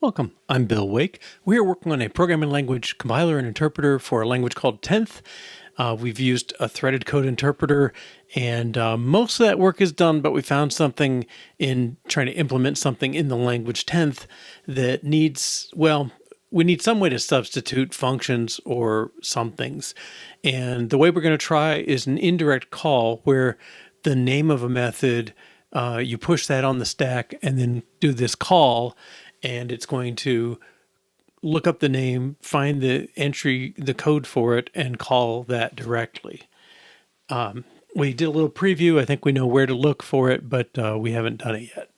Welcome, I'm Bill Wake. We are working on a programming language compiler and interpreter for a language called Tenth. We've used a threaded code interpreter, and most of that work is done, but we found something in trying to implement something in the language Tenth that needs, well, we need some way to substitute functions or somethings. And the way we're going to try is an indirect call where the name of a method, you push that on the stack and then do this call, and it's going to look up the name, find the entry, the code for it, and call that directly. We did a little preview. I think we know where to look for it, but we haven't done it yet.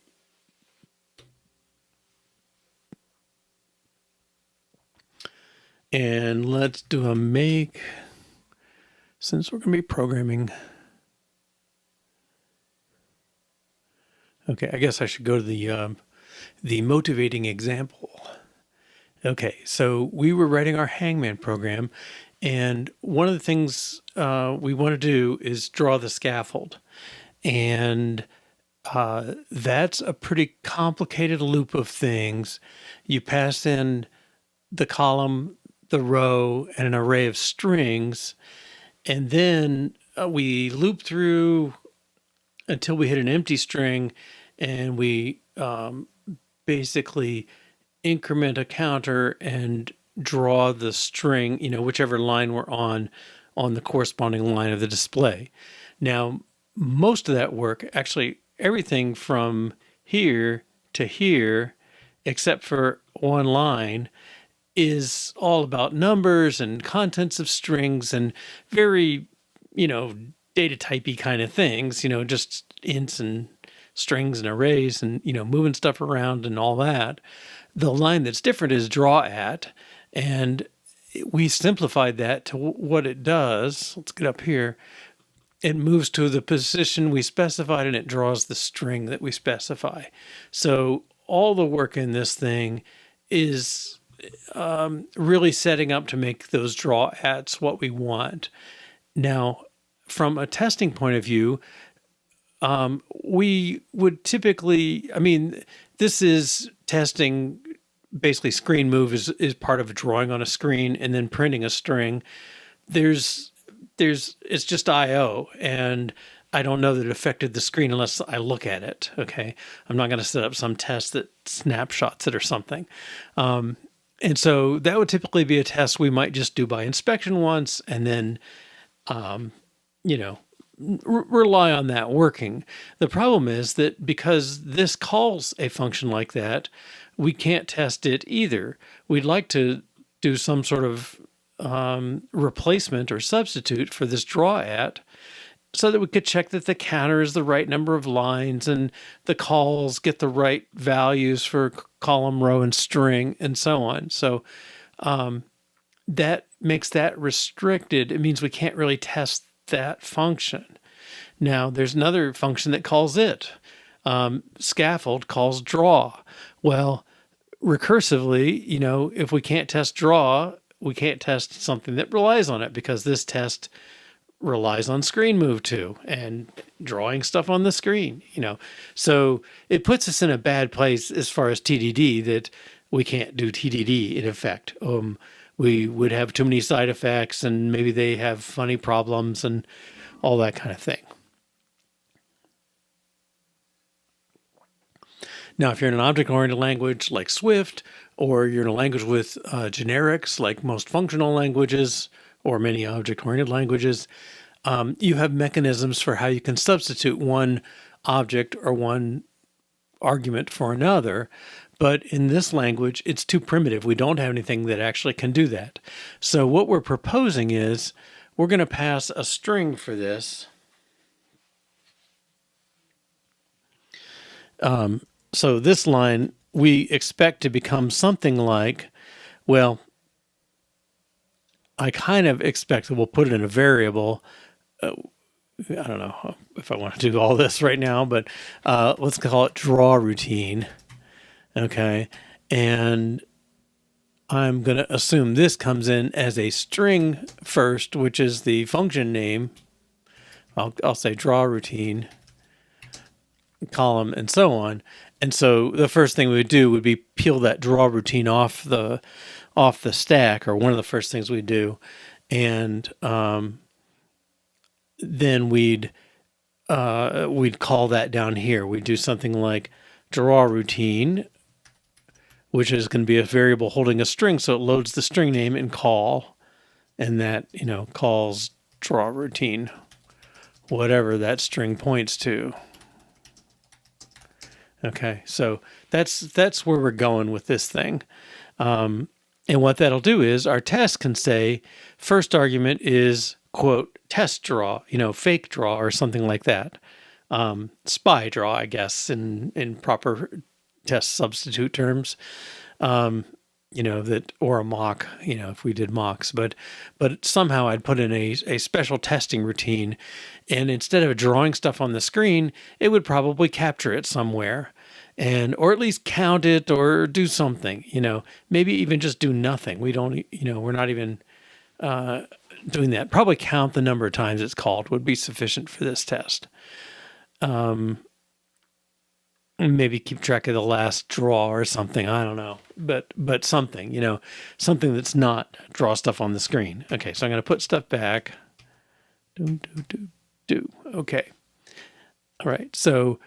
And let's do a make, since we're going to be programming. Okay, I guess I should go to the motivating example. Okay, so we were writing our hangman program, and one of the things we want to do is draw the scaffold. And that's a pretty complicated loop of things. You pass in the column, the row, and an array of strings, and then we loop through until we hit an empty string, and we basically increment a counter and draw the string, whichever line we're on the corresponding line of the display. Now, most of that work, actually everything from here to here, except for one line, is all about numbers and contents of strings and very, data typey kind of things, just ints and strings and arrays and, moving stuff around and all that. The line that's different is draw at, and we simplified that to what it does. Let's get up here. It moves to the position we specified, and it draws the string that we specify. So all the work in this thing is really setting up to make those draw ats what we want. Now, from a testing point of view, we would typically, this is testing. Basically, screen move is part of drawing on a screen and then printing a string. It's just IO, and I don't know that it affected the screen unless I look at it. Okay, I'm not going to set up some test that snapshots it or something. And so that would typically be a test we might just do by inspection once, and then, rely on that working. The problem is that because this calls a function like that, we can't test it either. We'd like to do some sort of replacement or substitute for this draw at, so that we could check that the counter is the right number of lines and the calls get the right values for column, row, and string, and so on. So that makes that restricted. It means we can't really test that function. Now, there's another function that calls it. Scaffold calls draw. Well, recursively, if we can't test draw, we can't test something that relies on it, because this test relies on screen move too, and drawing stuff on the screen, So it puts us in a bad place as far as TDD, that we can't do TDD in effect. We would have too many side effects, and maybe they have funny problems and all that kind of thing. Now, if you're in an object-oriented language like Swift, or you're in a language with generics like most functional languages or many object-oriented languages, you have mechanisms for how you can substitute one object or one argument for another. But in this language, it's too primitive. We don't have anything that actually can do that. So what we're proposing is we're going to pass a string for this. So this line we expect to become something like, well, I kind of expect that we'll put it in a variable. I don't know if I want to do all this right now, but let's call it draw routine. Okay. And I'm going to assume this comes in as a string first, which is the function name. I'll say draw routine, column, and so on. And so the first thing we would do would be peel that draw routine off the stack, or one of the first things we do, and then we'd call that down here. We'd do something like draw routine, which is going to be a variable holding a string, so it loads the string name and call, and that calls draw routine, whatever that string points to. Okay, so that's where we're going with this thing. And what that'll do is our test can say first argument is, quote, test draw, fake draw or something like that. Spy draw, I guess, in proper test substitute terms. That, or a mock, if we did mocks, but somehow I'd put in a special testing routine, and instead of drawing stuff on the screen, it would probably capture it somewhere, or at least count it or do something, maybe even just do nothing. We're not even doing that. Probably count the number of times it's called would be sufficient for this test. Maybe keep track of the last draw or something. I don't know, but something, something that's not draw stuff on the screen. Okay, so I'm going to put stuff back. Okay. All right. So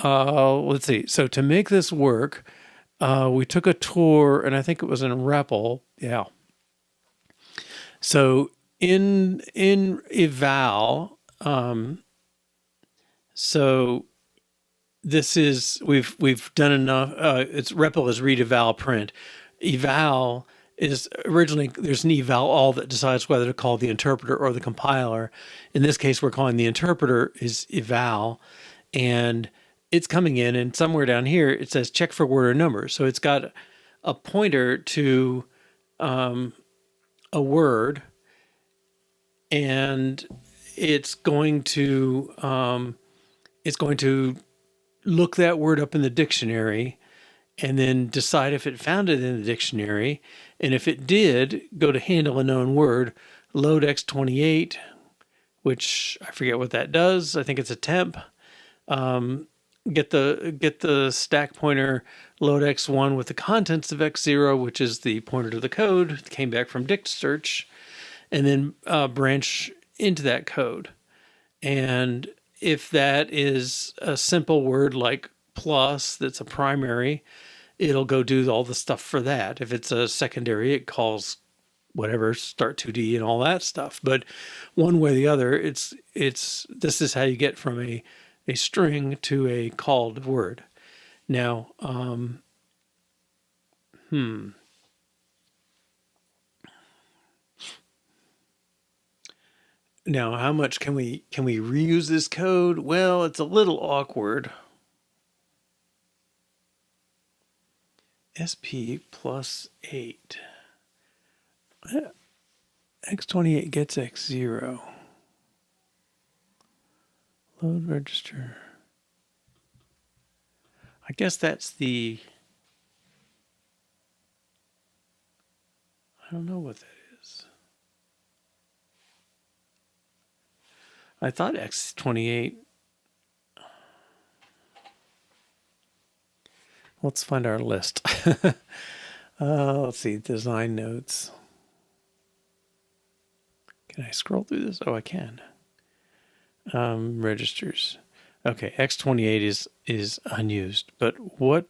let's see. So to make this work, we took a tour, and I think it was in REPL. Yeah. So in eval, so this is we've done enough. It's REPL is read eval print. Eval is originally there's an eval all that decides whether to call the interpreter or the compiler. In this case, we're calling the interpreter is eval, and it's coming in, and somewhere down here it says check for word or number. So it's got a pointer to a word, and it's going to look that word up in the dictionary and then decide if it found it in the dictionary. And if it did, go to handle a known word, load x28, which I forget what that does. I think it's a temp. Get the stack pointer, load x1 with the contents of x0, which is the pointer to the code. It came back from dict search, and then branch into that code. And if that is a simple word like plus that's a primary, it'll go do all the stuff for that. If it's a secondary, it calls whatever, start 2D and all that stuff. But one way or the other, this is how you get from a string to a called word. Now, Now, how much can we reuse this code? Well, it's a little awkward. SP plus 8. X28 gets X0. Load register. I guess that's I don't know what that is. I thought X28. Let's find our list. Let's see, design notes. Can I scroll through this? Oh, I can. Registers. Okay, X28 is unused, but what?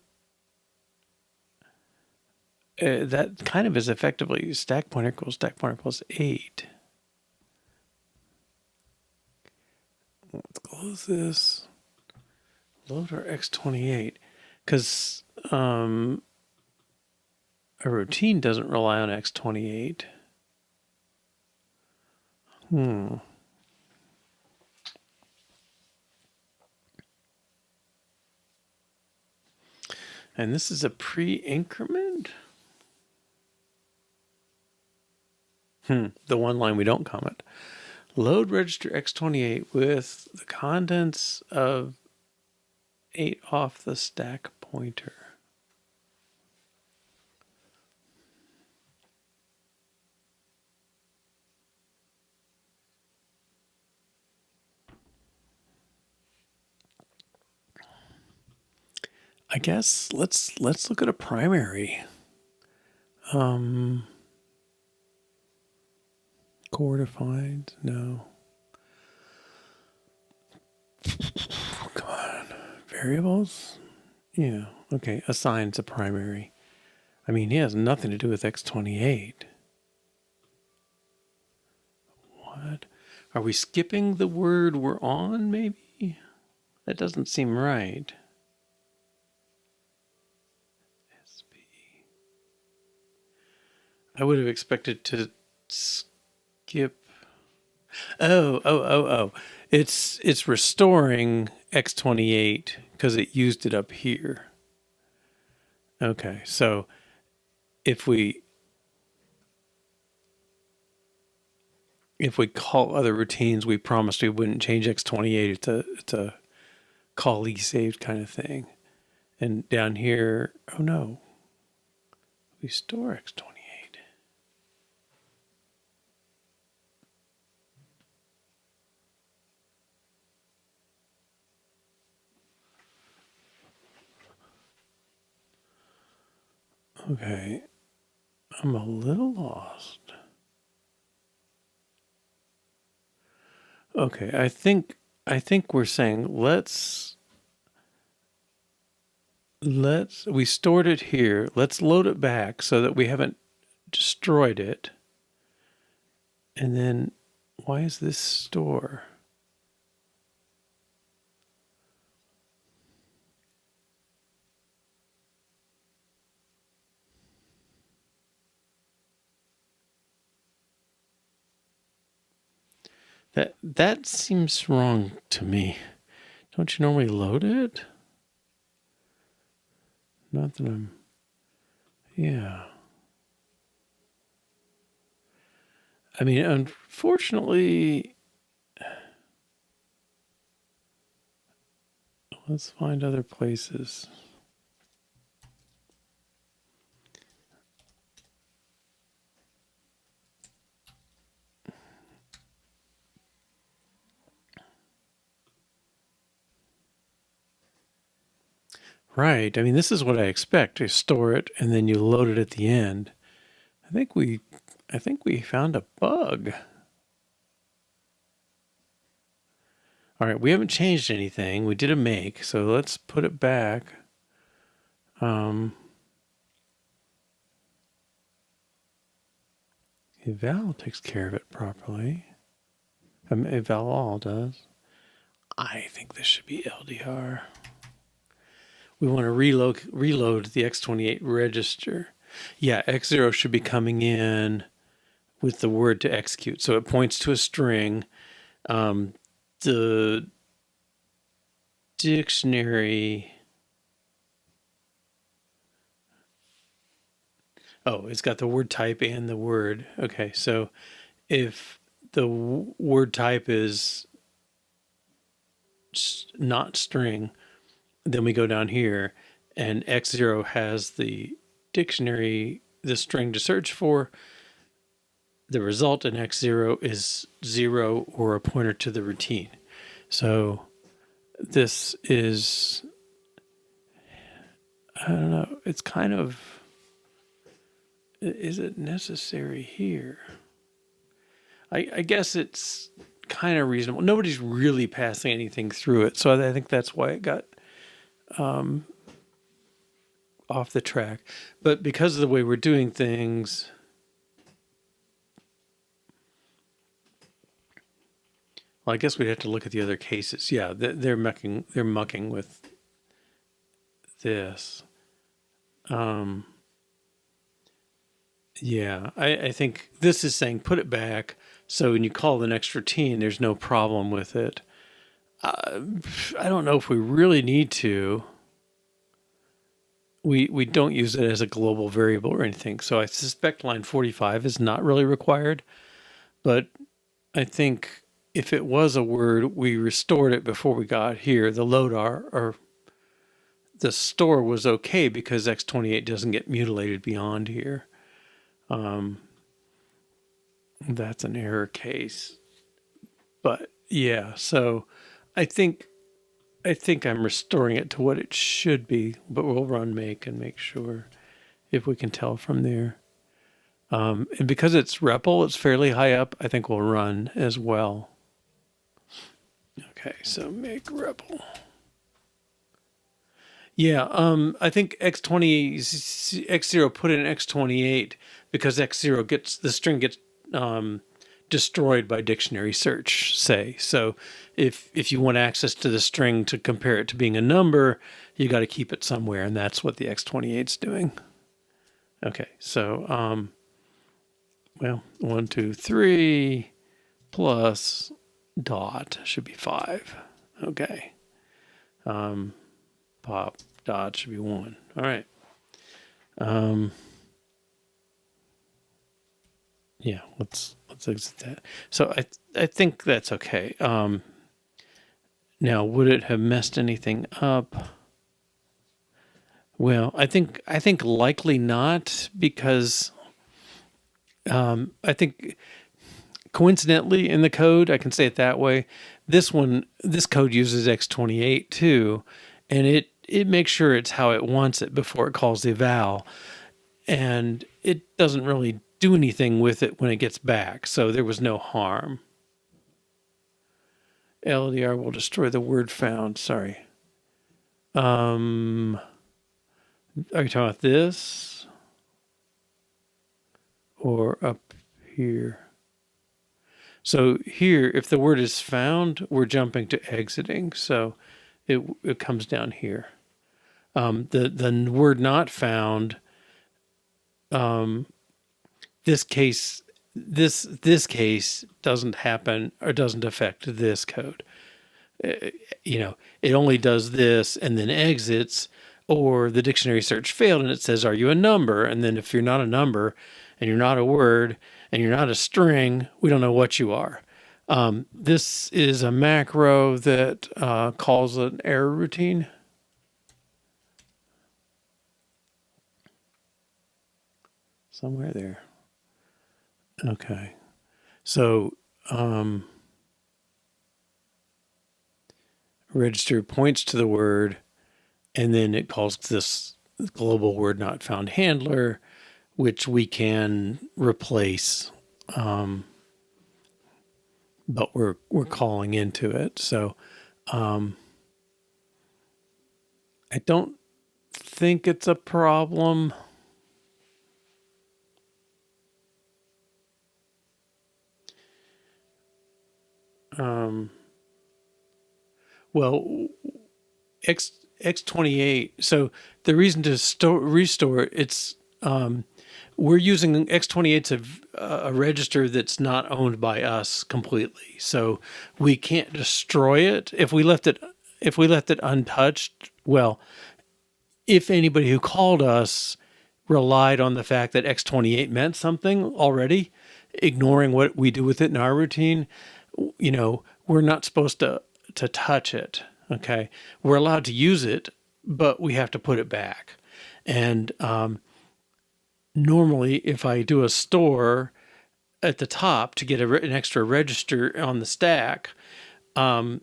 That kind of is effectively stack pointer equals 8. Let's close this. Load our X28, because a routine doesn't rely on X28. And this is a pre-increment? The one line we don't comment. Load register X28 with the contents of 8 off the stack pointer. I guess let's look at a primary. Core defined? No. Come on. Variables? Yeah. Okay. Assigns a primary. I mean, he has nothing to do with x28. What? Are we skipping the word we're on, maybe? That doesn't seem right. SP. I would have expected to skip. Oh. It's restoring x28 because it used it up here. Okay, so if we call other routines, we promised we wouldn't change x28. It's a call saved kind of thing. And down here, oh no, we store x28. Okay, I'm a little lost. Okay, I think we're saying we stored it here. Let's load it back so that we haven't destroyed it. And then why is this store? That seems wrong to me. Don't you normally load it? Not that I'm. Yeah. I mean, unfortunately, let's find other places. Right. I mean, this is what I expect. You store it and then you load it at the end. I think we found a bug. All right, we haven't changed anything. We did a make, so let's put it back. Eval takes care of it properly. Eval all does. I think this should be LDR. We want to reload the x28 register. Yeah, x0 should be coming in with the word to execute. So it points to a string. The dictionary. Oh, it's got the word type and the word. Okay, so if the word type is not string, then we go down here and x0 has the dictionary, the string to search for. The result in x0 is 0 or a pointer to the routine. So this is, I don't know, it's kind of, is it necessary here? I guess it's kind of reasonable. Nobody's really passing anything through it. So I think that's why it got off the track. But because of the way we're doing things, well, I guess we'd have to look at the other cases. Yeah, they're mucking with this. Yeah, I think this is saying put it back. So when you call the next routine, there's no problem with it. I don't know if we really need to. We don't use it as a global variable or anything. So I suspect line 45 is not really required. But I think if it was a word, we restored it before we got here. The loadr or the store was okay because x28 doesn't get mutilated beyond here. That's an error case. But yeah, so I think I think I'm restoring it to what it should be, but we'll run make and make sure if we can tell from there. And because it's REPL, it's fairly high up, I think we'll run as well. Okay, so make REPL. Yeah, I think X0 put in X28 because X0 gets, the string gets destroyed by dictionary search, say. So if you want access to the string to compare it to being a number, you got to keep it somewhere, and that's what the X28's doing. Okay, so, well, 1, 2, 3 plus dot should be 5. Okay. Pop dot should be 1. All right. Yeah, let's exit that. So I think that's okay. Now, would it have messed anything up? Well, I think likely not, because I think coincidentally in the code, I can say it that way, this code uses X28 too, and it makes sure it's how it wants it before it calls the eval, and it doesn't really do anything with it when it gets back, so there was no harm. LDR will destroy the word found. Sorry. Are you talking about this or up here? So here, if the word is found, we're jumping to exiting. So it comes down here. The word not found, this case doesn't happen or doesn't affect this code. It only does this and then exits, or the dictionary search failed and it says, are you a number? And then if you're not a number and you're not a word and you're not a string, we don't know what you are. This is a macro that calls an error routine. Somewhere there. Okay. So register points to the word, and then it calls this global word not found handler, which we can replace, but we're calling into it. So I don't think it's a problem. Well, X28. So the reason to restore it's we're using X28's a register that's not owned by us completely. So we can't destroy it if we left it untouched. Well, if anybody who called us relied on the fact that X28 meant something already, ignoring what we do with it in our routine, we're not supposed to touch it. Okay. We're allowed to use it, but we have to put it back. And normally if I do a store at the top to get an extra register on the stack, I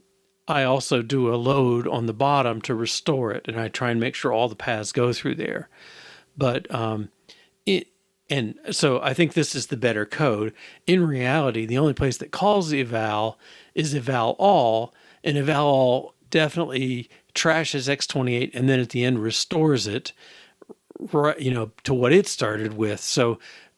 also do a load on the bottom to restore it. And I try and make sure all the paths go through there. But and so I think this is the better code. In reality, the only place that calls the eval is eval all, and eval all definitely trashes X28 and then at the end restores it, right, to what it started with. So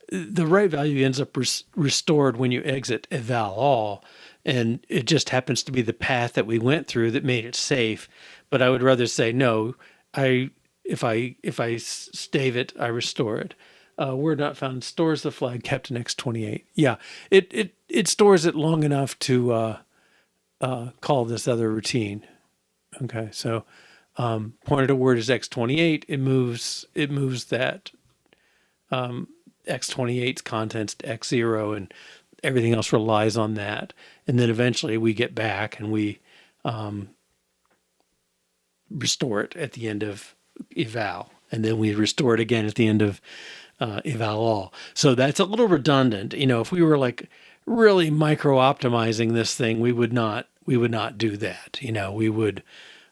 the right value ends up restored when you exit eval all, and it just happens to be the path that we went through that made it safe. But I would rather say no. If I stave it, I restore it. Word not found stores the flag kept in X28. Yeah, it stores it long enough to call this other routine. Okay, so pointer to word is X28. It moves that X28's contents to X0, and everything else relies on that. And then eventually we get back and we restore it at the end of eval, and then we restore it again at the end of eval all. So that's a little redundant. If we were like really micro optimizing this thing, we would not do that. We would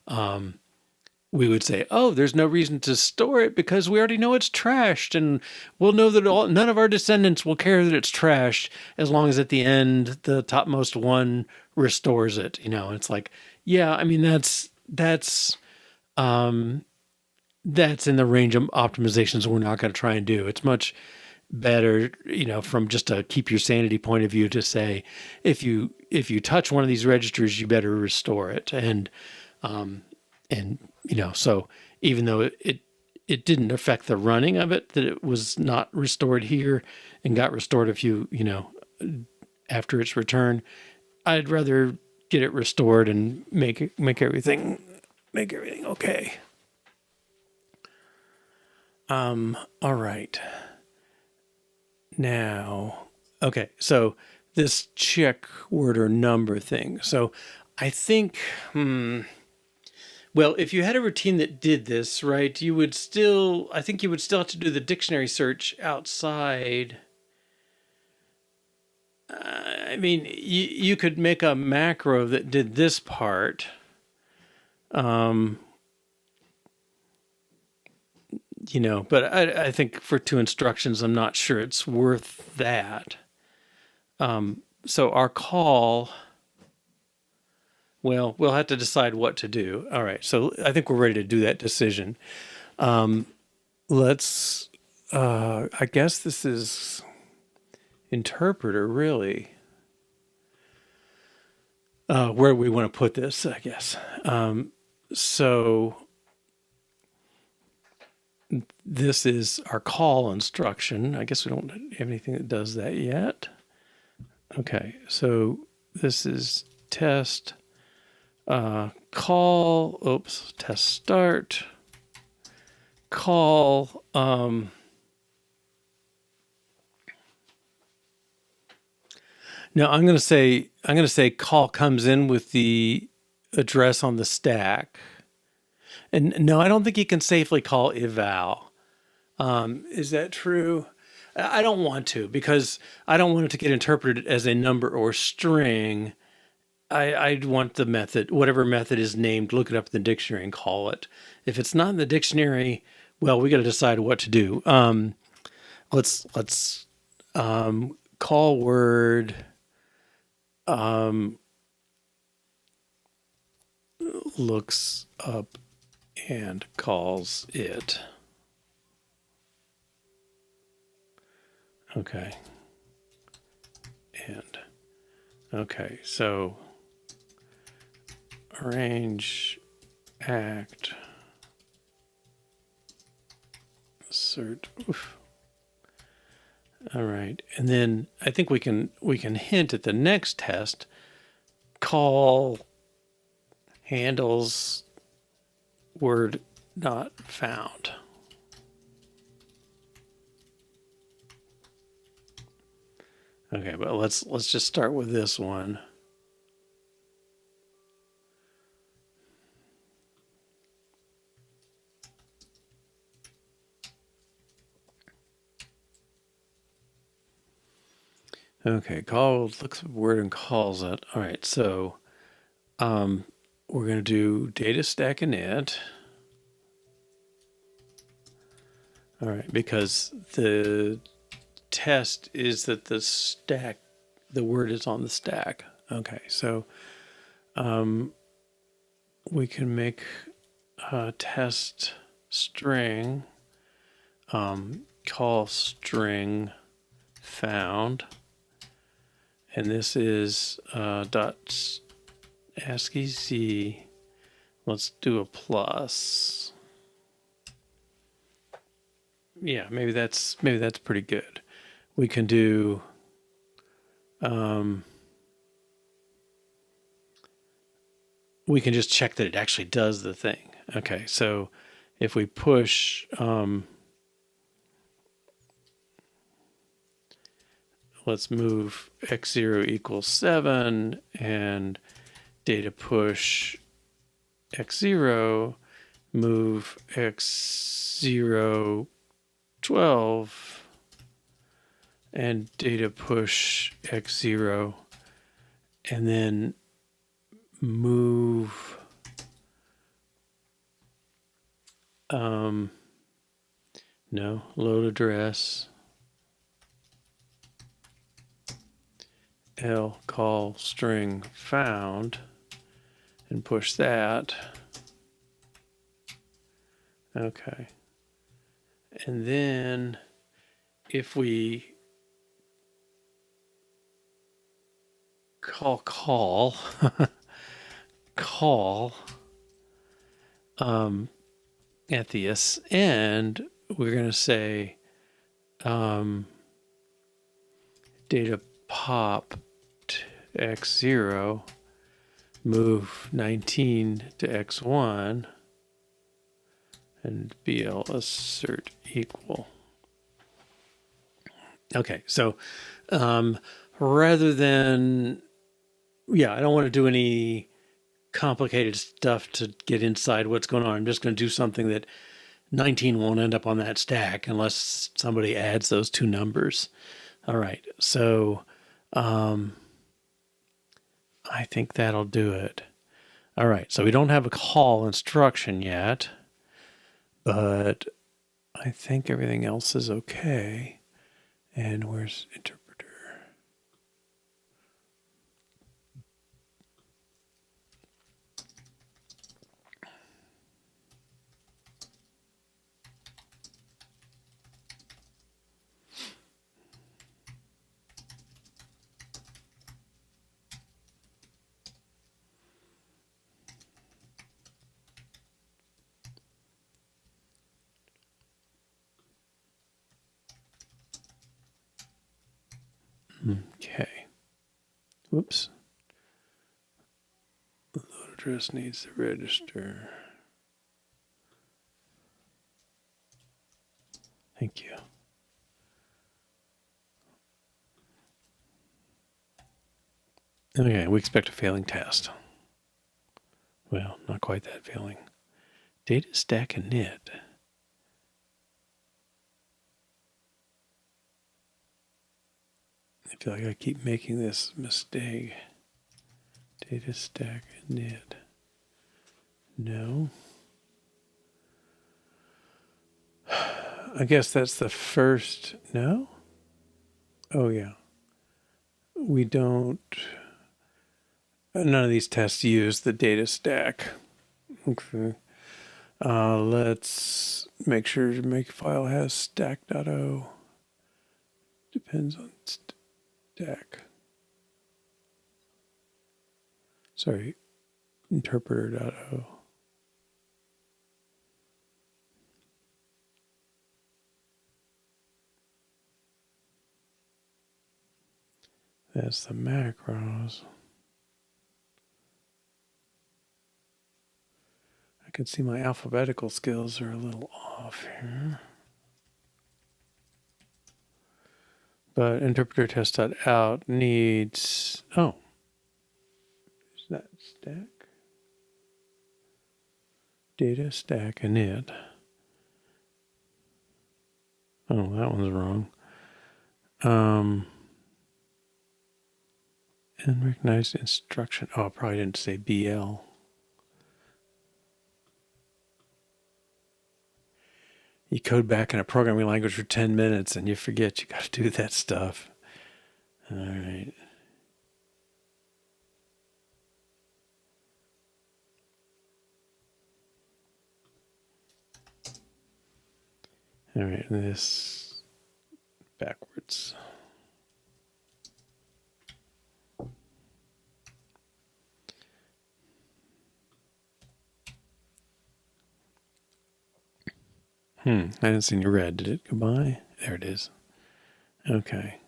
we would say, oh, there's no reason to store it because we already know it's trashed, and we'll know that none of our descendants will care that it's trashed as long as at the end the topmost one restores it. It's like, yeah, I mean that's in the range of optimizations we're not going to try and do. It's much better, from just a keep your sanity point of view, to say if you touch one of these registers, you better restore it. And so even though it didn't affect the running of it, that it was not restored here and got restored a few, after its return, I'd rather get it restored and make everything okay. All right. Now, okay, so this check word or number thing. So I think, well, if you had a routine that did this, right, I think you would still have to do the dictionary search outside. I mean, you could make a macro that did this part. But I think for 2 instructions, I'm not sure it's worth that. So our call, well, we'll have to decide what to do. All right, so I think we're ready to do that decision. Let's, I guess this is interpreter, really. Where we want to put this, I guess. So this is our call instruction. I guess we don't have anything that does that yet. Okay, so this is test call, test start, call, now I'm going to say call comes in with the address on the stack. And no, I don't think you can safely call eval. Is that true? I don't want to, because I don't want it to get interpreted as a number or string. I'd want the method, whatever method is named, look it up in the dictionary and call it. If it's not in the dictionary, well, we got to decide what to do. Let's call word looks up and calls it. Okay. And okay, so arrange, act, assert. Oof. All right, and then I think we can hint at the next test. Call handles word not found. Okay, but let's just start with this one. Okay, call looks at word and calls it. All right, so we're going to do data stack init. All right, because the test is that the word is on the stack. Okay, so we can make a test string, call string found, and this is dot ASCII Z. Let's do a plus. Yeah, maybe that's pretty good. We can do we can just check that it actually does the thing. Okay, so if we push let's move x0 equals 7 and data push x0, move x0 12 and data push x0, and then move no, load address, L call string found, and push that. Okay. And then if we call call at this end, we're going to say data pop to x0, move 19 to x1, and BL assert equal. Okay, so rather than, I don't want to do any complicated stuff to get inside what's going on. I'm just going to do something that 19 won't end up on that stack unless somebody adds those two numbers. All right, so I think that'll do it. All right, so we don't have a call instruction yet, but I think everything else is okay. And where's interpreter? Okay. Whoops. Load address needs to register. Thank you. Okay, we expect a failing test. Well, not quite that failing. Data stack init. I feel like I keep making this mistake. Data stack init. No. I guess that's the first. No? Oh, yeah. We don't. None of these tests use the data stack. Okay. Let's make sure to make file has stack.o. Depends on stack. Sorry, interpreter.o. That's the macros. I can see my alphabetical skills are a little off here. But interpreter test.out needs, oh, is that stack? Data stack init. Oh, that one's wrong. And recognize instruction. Oh, I probably didn't say BL. You code back in a programming language for 10 minutes and you forget you got to do that stuff. All right. All right, and this backwards. I didn't see any red. Did it go by? There it is. Okay.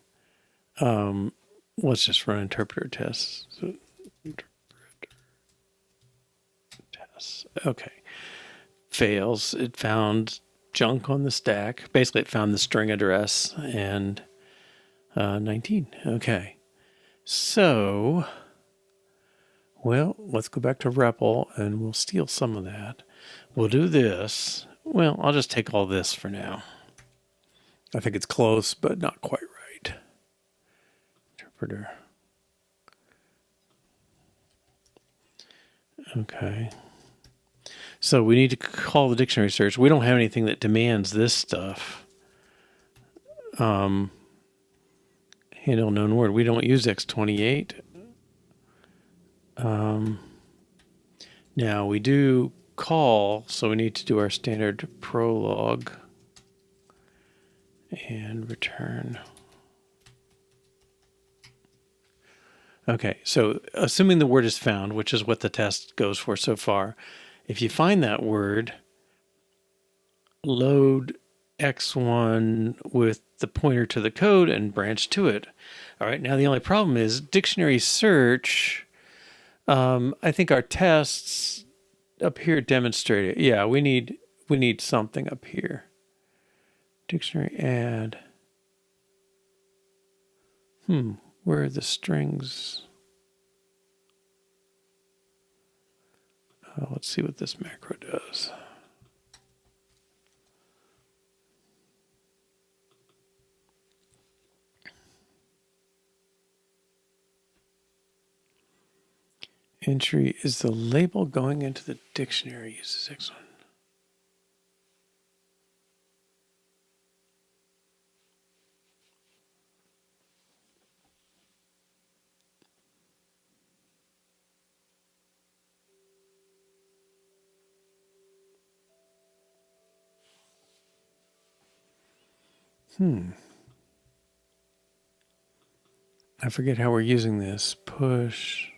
Let's just run interpreter tests. Interpreter tests. Okay. Fails. It found junk on the stack. Basically, it found the string address and 19. Okay. So, well, let's go back to REPL and we'll steal some of that. We'll do this. Well, I'll just take all this for now. I think it's close, but not quite right. Interpreter. Okay. So we need to call the dictionary search. We don't have anything that demands this stuff. Handle known word. We don't use X28. Now we do call, so we need to do our standard prologue and return. Okay, so assuming the word is found, which is what the test goes for so far, if you find that word, load X1 with the pointer to the code and branch to it. All right, now the only problem is dictionary search. I think our tests up here demonstrate it. Yeah, we need something up here. Dictionary add. Where are the strings? Let's see what this macro does. Entry is the label going into the dictionary. Uses X1. I forget how we're using this. Push.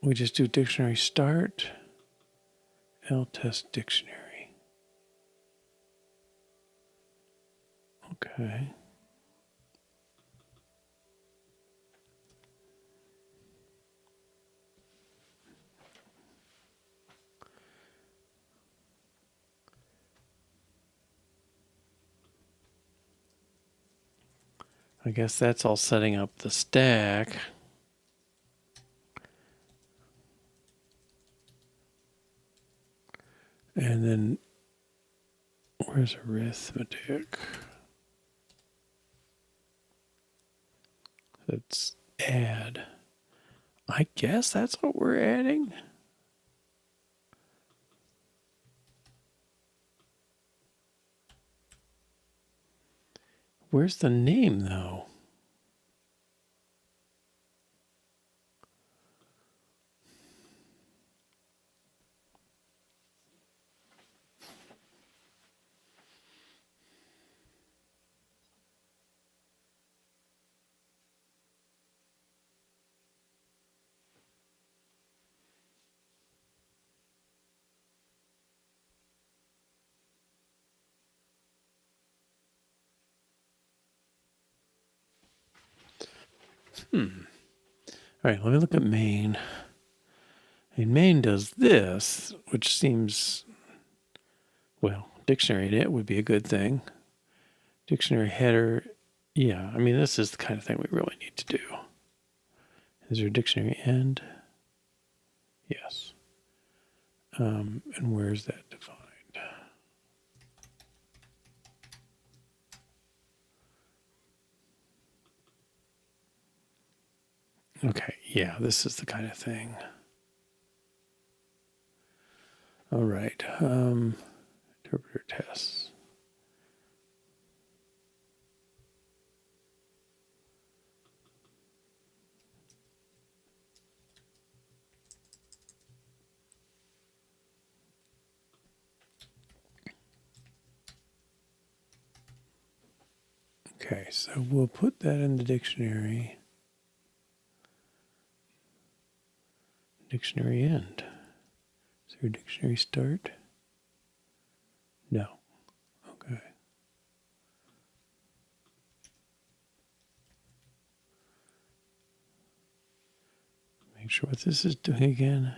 We just do dictionary start. L-test dictionary. Okay. I guess that's all setting up the stack. And then where's arithmetic? Let's add. I guess that's what we're adding. Where's the name though? All right, let me look at main. And main does this, which seems, well, dictionary in it would be a good thing. Dictionary header, yeah, I mean, this is the kind of thing we really need to do. Is there a dictionary end? Yes. And where's that defined? Okay, yeah, this is the kind of thing. All right, interpreter tests. Okay, so we'll put that in the dictionary. Dictionary end. Is there a dictionary start? No. Okay. Make sure what this is doing again.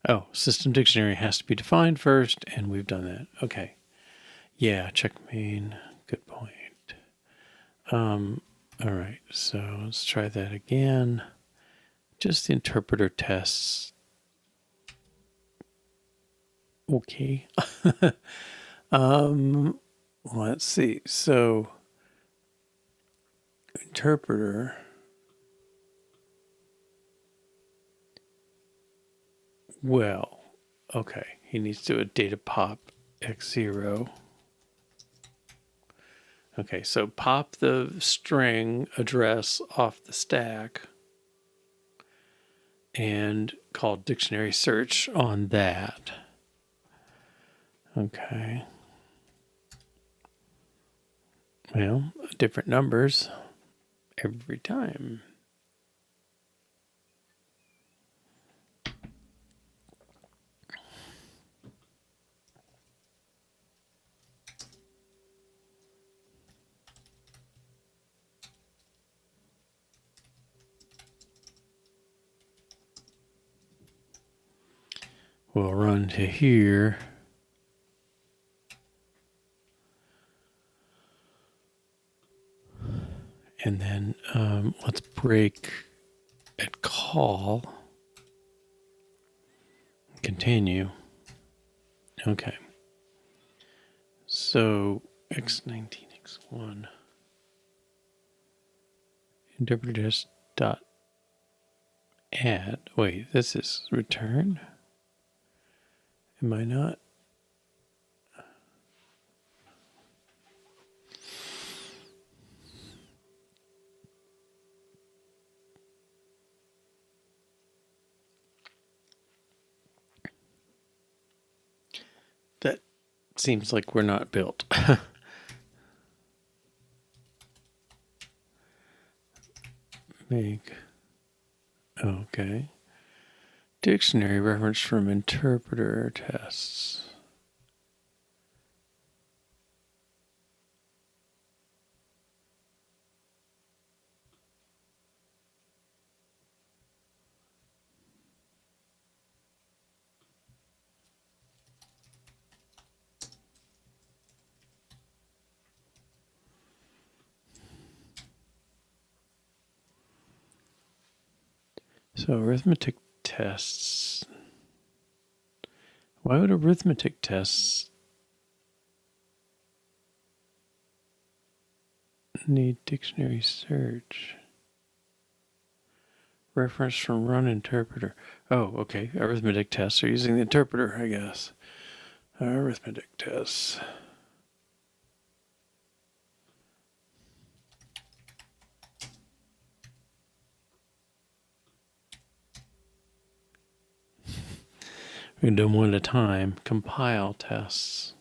Oh, system dictionary has to be defined first, and we've done that. Okay. Yeah, check main. Good point. All right, so let's try that again. Just the interpreter tests. Okay. Let's see. So interpreter. Well, okay, he needs to do a data pop x0. Okay, so pop the string address off the stack and call dictionary search on that. Okay. Well, different numbers every time. We'll run to here. And then let's break at call. Continue. Okay. So x19, x1. Interpreter dot add. Wait, this is return? Am I not? That seems like we're not built. Make. Okay. Dictionary reference from interpreter tests. So arithmetic tests. Why would arithmetic tests need dictionary search? Reference from run interpreter. Oh, okay. Arithmetic tests are using the interpreter, I guess. Arithmetic tests. We can do them one at a time. Compile tests.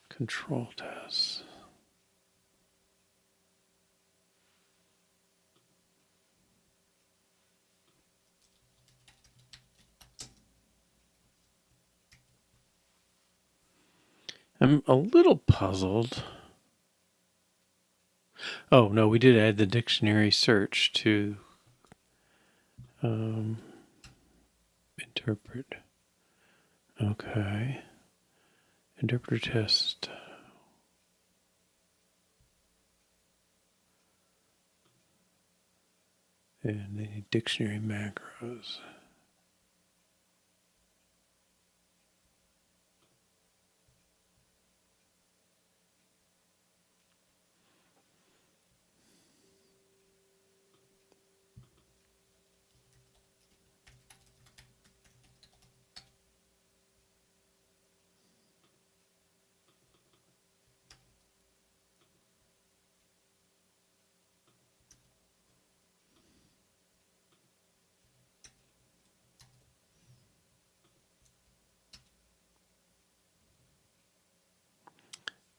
Control tests. I'm a little puzzled. Oh, no, we did add the dictionary search to interpret. Okay. Interpreter test. And they need dictionary macros.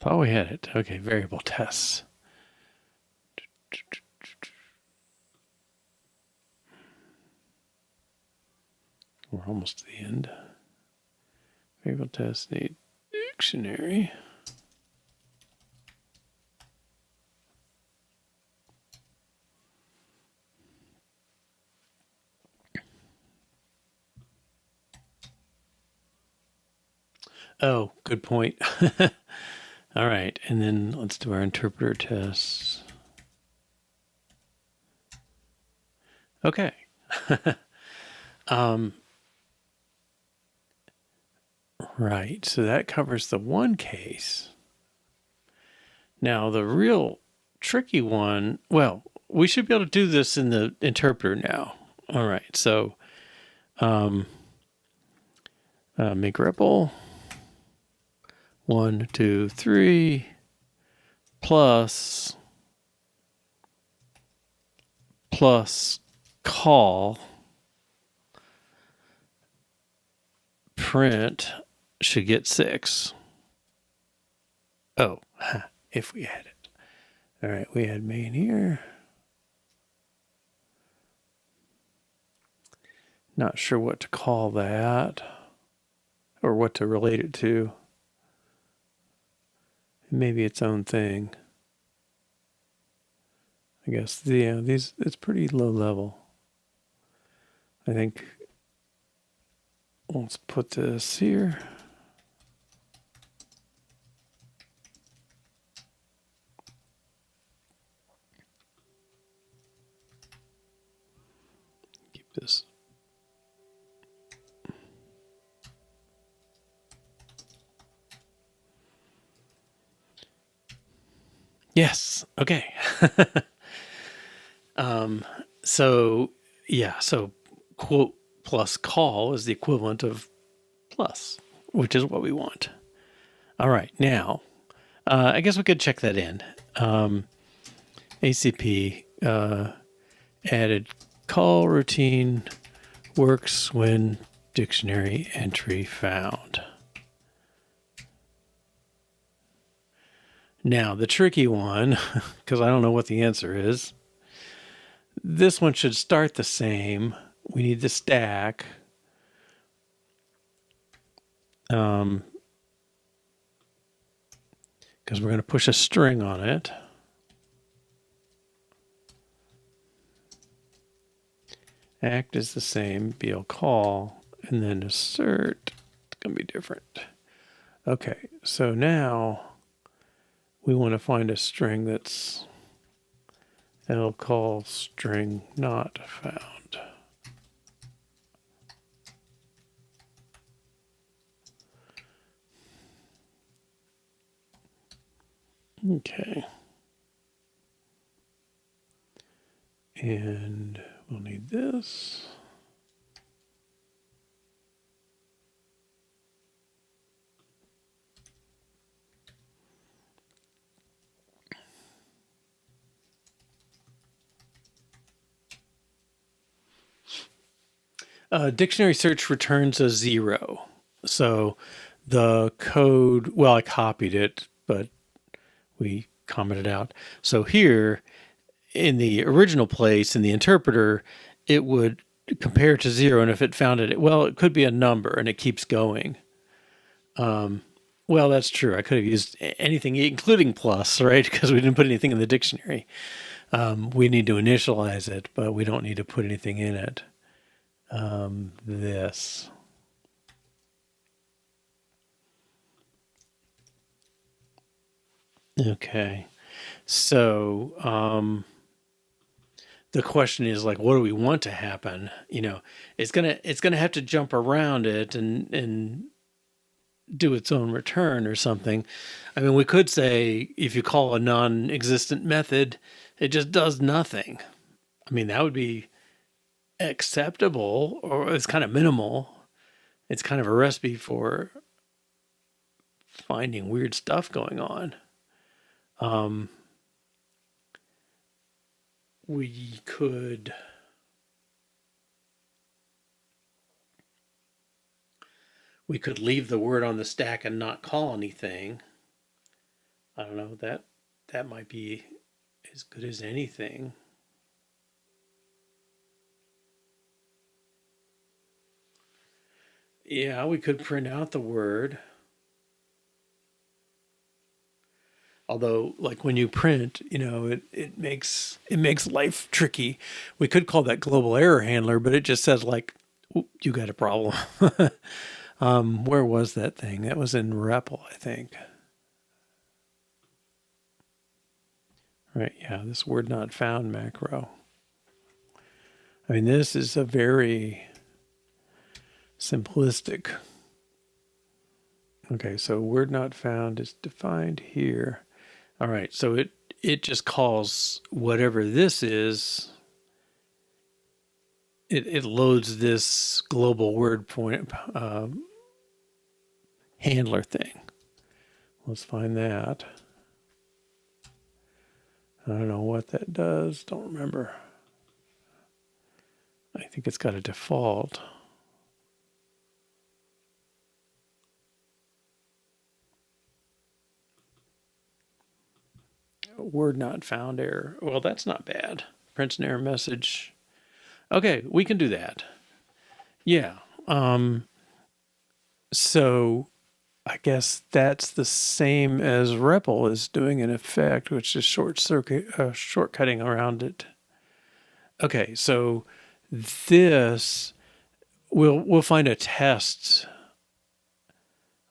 Thought we had it. Okay, variable tests. We're almost to the end. Variable tests need dictionary. Oh, good point. All right, and then let's do our interpreter tests. Okay. Right, so that covers the one case. Now the real tricky one, well, we should be able to do this in the interpreter now. All right, so make REPL 1, 2, 3 plus call print should get 6. Oh, if we had it. All right, we had main here. Not sure what to call that or what to relate it to. Maybe its own thing. I guess it's pretty low level. I think let's put this here. Keep this. Yes. Okay. So quote plus call is the equivalent of plus, which is what we want. All right. Now, I guess we could check that in. ACP added call routine works when dictionary entry found. Now, the tricky one, because I don't know what the answer is, this one should start the same. We need the stack. Because we're going to push a string on it. Act is the same, BL call, and then assert. It's going to be different. Okay, so now we want to find a string that's L call string not found. Okay. And we'll need this. Dictionary search returns a 0. So the code, well, I copied it, but we commented out. So here in the original place in the interpreter, it would compare to 0. And if it found it, well, it could be a number and it keeps going. Well, that's true. I could have used anything, including plus, right? Because we didn't put anything in the dictionary. We need to initialize it, but we don't need to put anything in it. This. Okay. So the question is like, what do we want to happen? You know, it's gonna have to jump around it and do its own return or something. I mean, we could say if you call a non-existent method, it just does nothing. I mean, that would be acceptable, or it's kind of minimal. It's kind of a recipe for finding weird stuff going on. We could leave the word on the stack and not call anything. I don't know, that might be as good as anything. Yeah, we could print out the word. Although, like when you print, you know, it makes life tricky. We could call that global error handler, but it just says like, you got a problem. Where was that thing? That was in REPL, I think. Right, yeah, this word not found macro. I mean, this is a very simplistic. Okay, so word not found is defined here. All right, so it just calls whatever this is. It loads this global word point handler thing. Let's find that. I don't know what that does. Don't remember. I think it's got a default. Word not found error. Well, that's not bad. Prints an error message. Okay, we can do that. Yeah. So I guess that's the same as REPL is doing in effect, which is shortcutting around it. Okay, so this we'll find a test.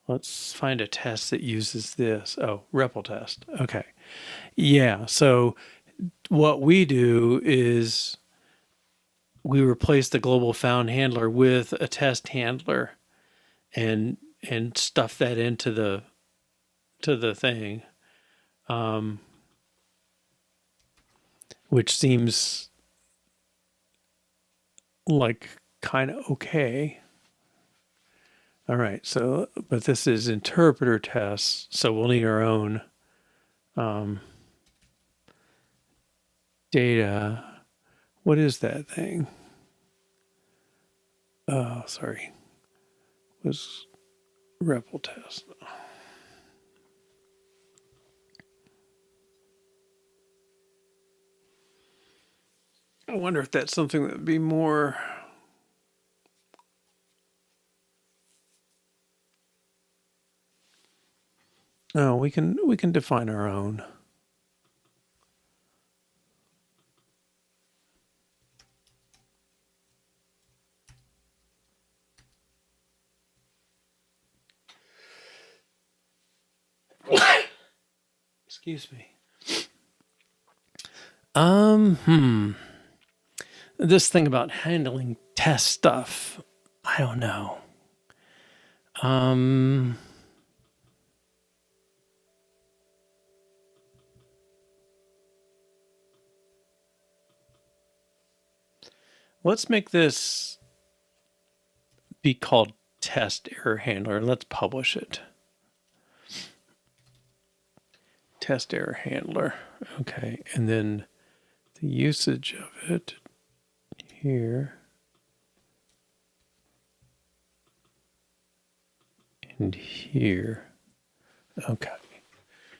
Let's find a test that uses this. Oh, REPL test. Okay. Yeah. So what we do is we replace the global found handler with a test handler and stuff that into the thing, which seems like kind of okay. All right, so but this is interpreter tests, so we'll need our own data. What is that thing? Oh, sorry. Was REPL test. I wonder if that's something that would be more. Oh, we can define our own. Excuse me. This thing about handling test stuff, I don't know. Let's make this be called test error handler. Let's publish it. Test error handler. Okay, and then the usage of it here and here. Okay.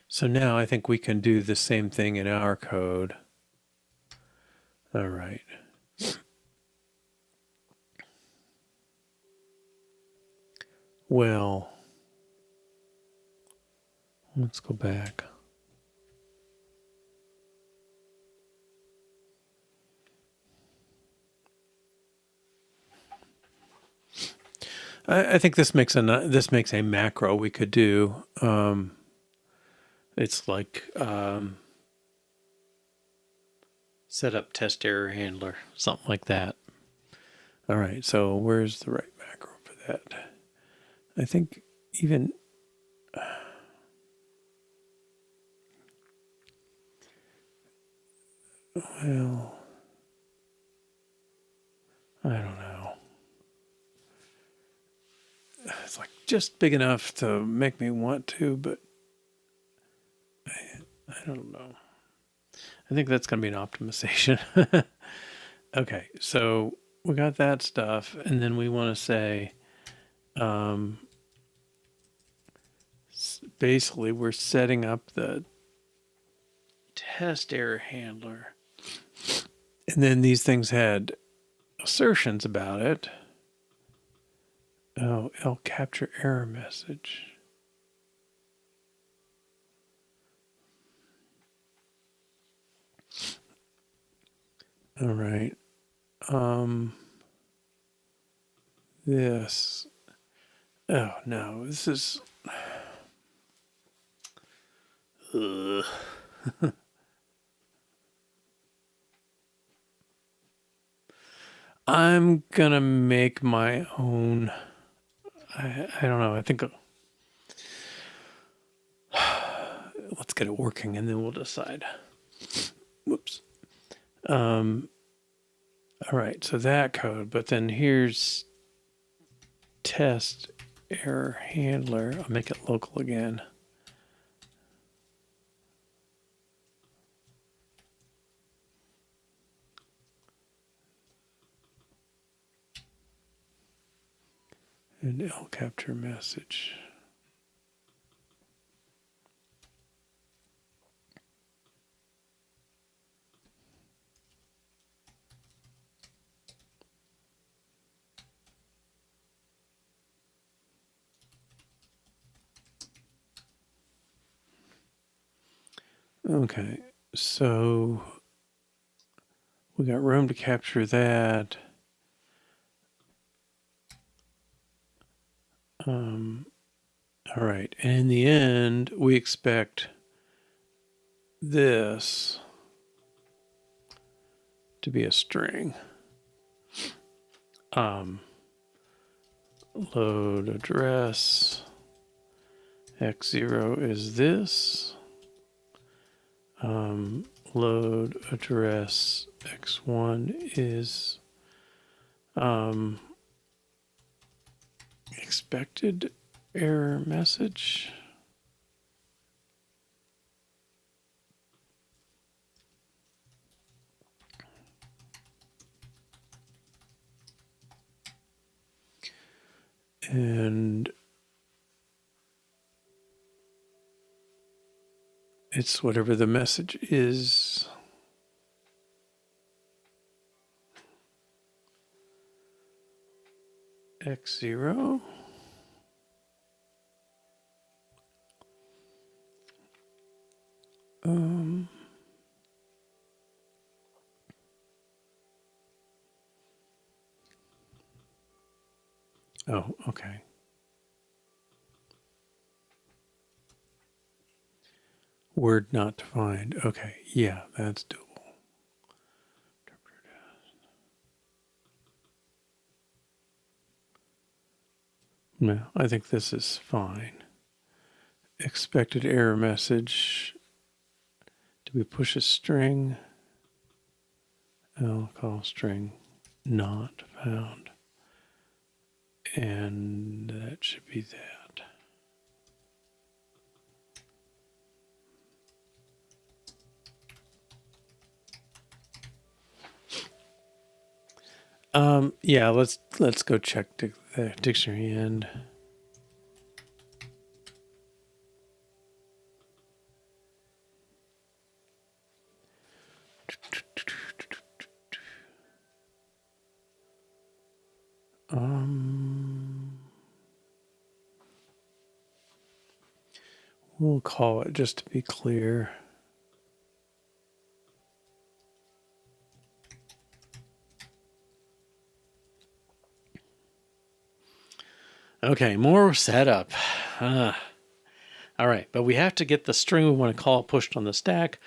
So now I think we can do the same thing in our code. All right. Well, let's go back. I think this makes a macro we could do. It's like set up test error handler, something like that. All right, so where's the right macro for that? I think even well, I don't know. It's like just big enough to make me want to, but I don't know. I think that's going to be an optimization. Okay, so we got that stuff, and then we want to say, basically, we're setting up the test error handler, and then these things had assertions about it. Oh, L capture error message. All right. This. Oh no, this is. I'm gonna make my own. I don't know. I think let's get it working and then we'll decide. Whoops. All right, so that code, but then here's test error handler. I'll make it local again. And L capture message. Okay, so we got room to capture that. All right, and in the end, we expect this to be a string. Load address x0 is this. Load address x1 is expected error message. And it's whatever the message is. X0. Oh, okay. Word not defined. Okay, yeah, that's doable. No, I think this is fine. Expected error message. Do we push a string? I'll call string not found. And that should be that. Yeah, let's go check the dictionary end. We'll call it just to be clear. Okay, more setup. All right, but we have to get the string we want to call pushed on the stack.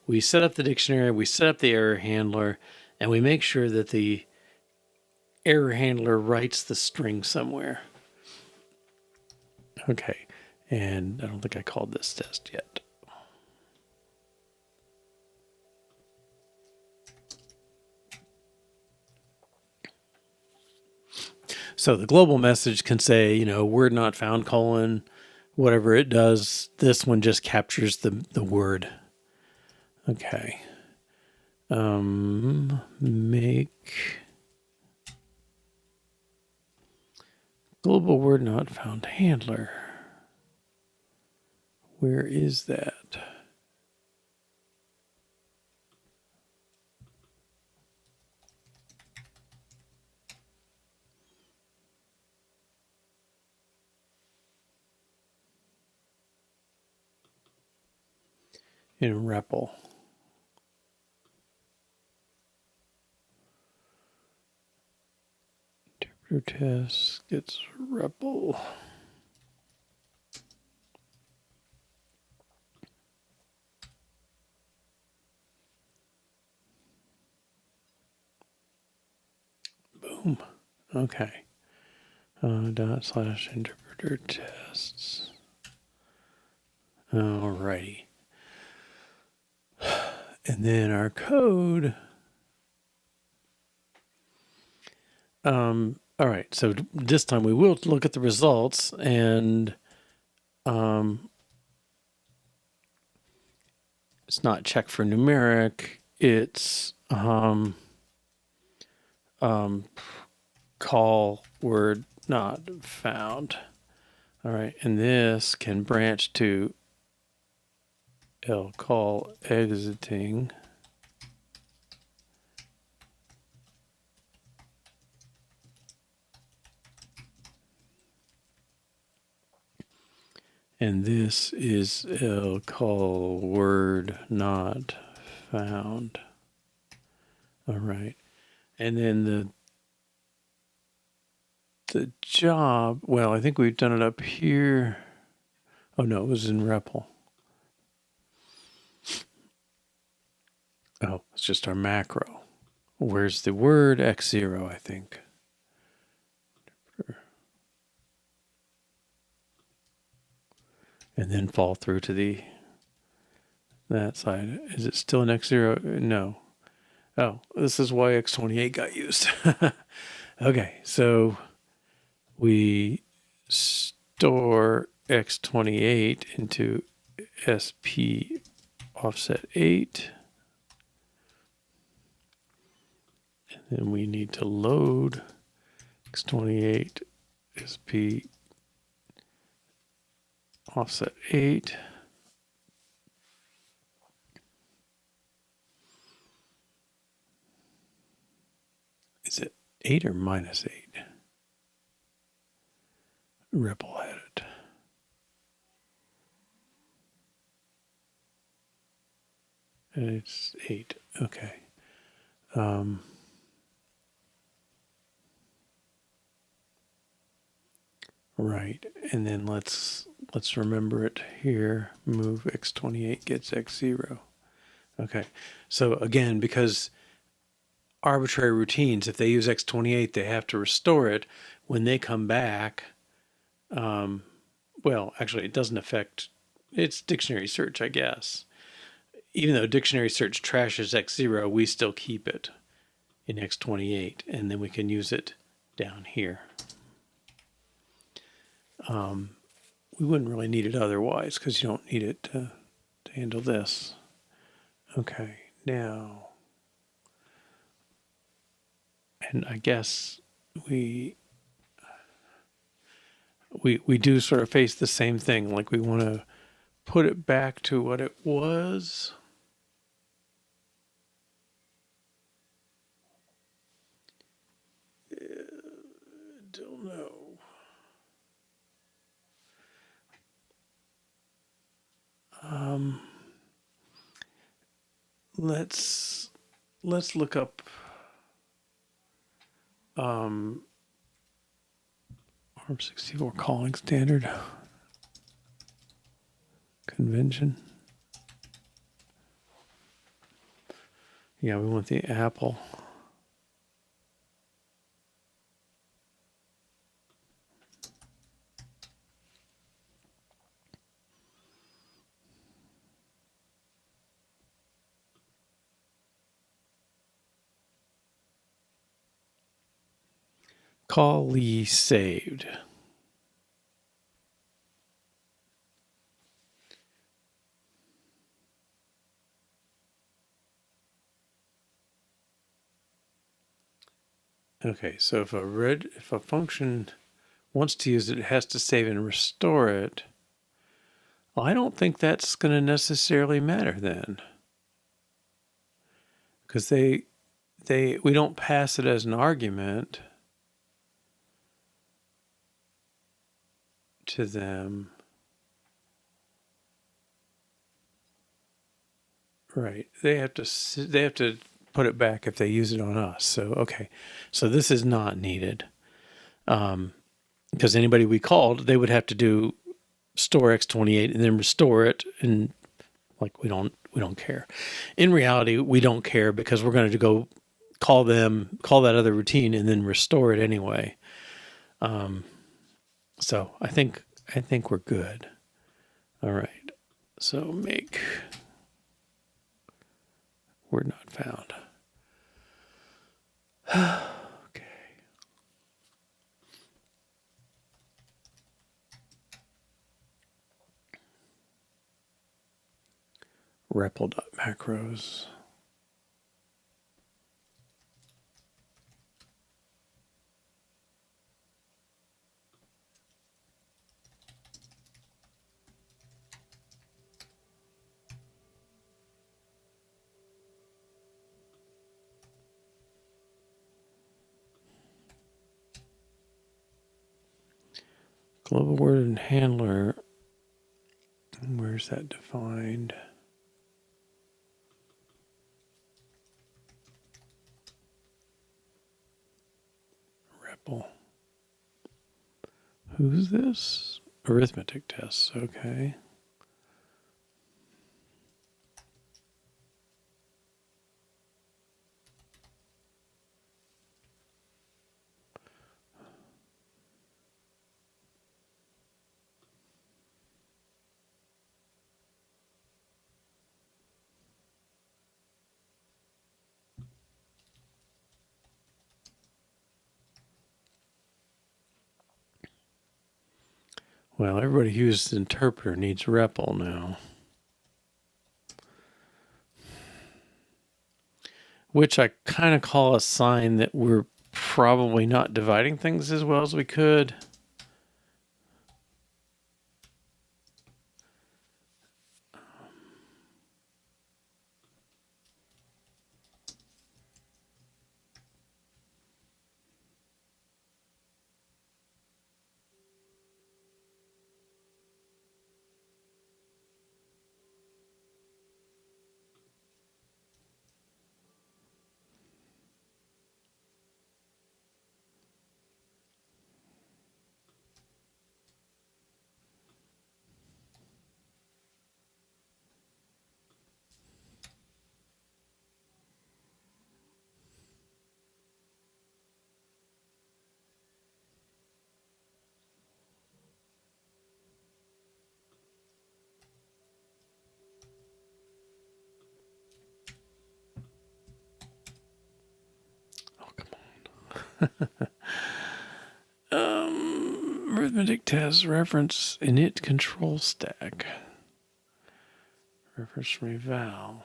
We set up the dictionary, we set up the error handler, and we make sure that the error handler writes the string somewhere. Okay, and I don't think I called this test yet. So the global message can say, you know, word not found, colon, whatever it does. This one just captures the word. Okay. Make global word not found handler. Where is that? In REPL. Interpreter test gets REPL. Boom. Okay. /interpreter tests. Alrighty. And then our code. All right, so this time we will look at the results, and it's not check for numeric, it's call word not found. All right, and this can branch to call exiting. And this is call word not found. All right. And then the job, well, I think we've done it up here. Oh no, it was in REPL. Oh, it's just our macro. Where's the word? X0, I think. And then fall through to that side. Is it still an X0? No. Oh, this is why X28 got used. Okay, so we store X28 into SP offset 8. And then we need to load X28 SP offset 8. Is it 8 or minus 8? Ripple had it. And it's 8. Okay. Right. And then let's remember it here. Move X28 gets X0. Okay. So again, because arbitrary routines, if they use X28, they have to restore it. When they come back, well, actually, it doesn't affect, it's dictionary search, I guess. Even though dictionary search trashes X0, we still keep it in X28, and then we can use it down here. We wouldn't really need it otherwise, because you don't need it to handle this. Okay, now, and I guess we do sort of face the same thing, like we want to put it back to what it was. Don't know. Let's look up ARM64 calling standard convention. Yeah, we want the apple. Call saved. Okay, so if a function wants to use it, it has to save and restore it. Well, I don't think that's going to necessarily matter then, because we don't pass it as an argument to them. Right. They have to put it back if they use it on us. So, okay. So this is not needed. Because anybody we called, they would have to do store X28 and then restore it. And like, we don't care. In reality, we don't care because we're going to go call that other routine and then restore it anyway. So I think we're good. All right. So make Word not found. Okay. REPL.macros. Global word and handler. Where's that defined? REPL. Who's this? Arithmetic tests. Okay. Well, everybody who uses interpreter needs REPL now. Which I kind of call a sign that we're probably not dividing things as well as we could. Arithmetic test reference init control stack. Reference from eval.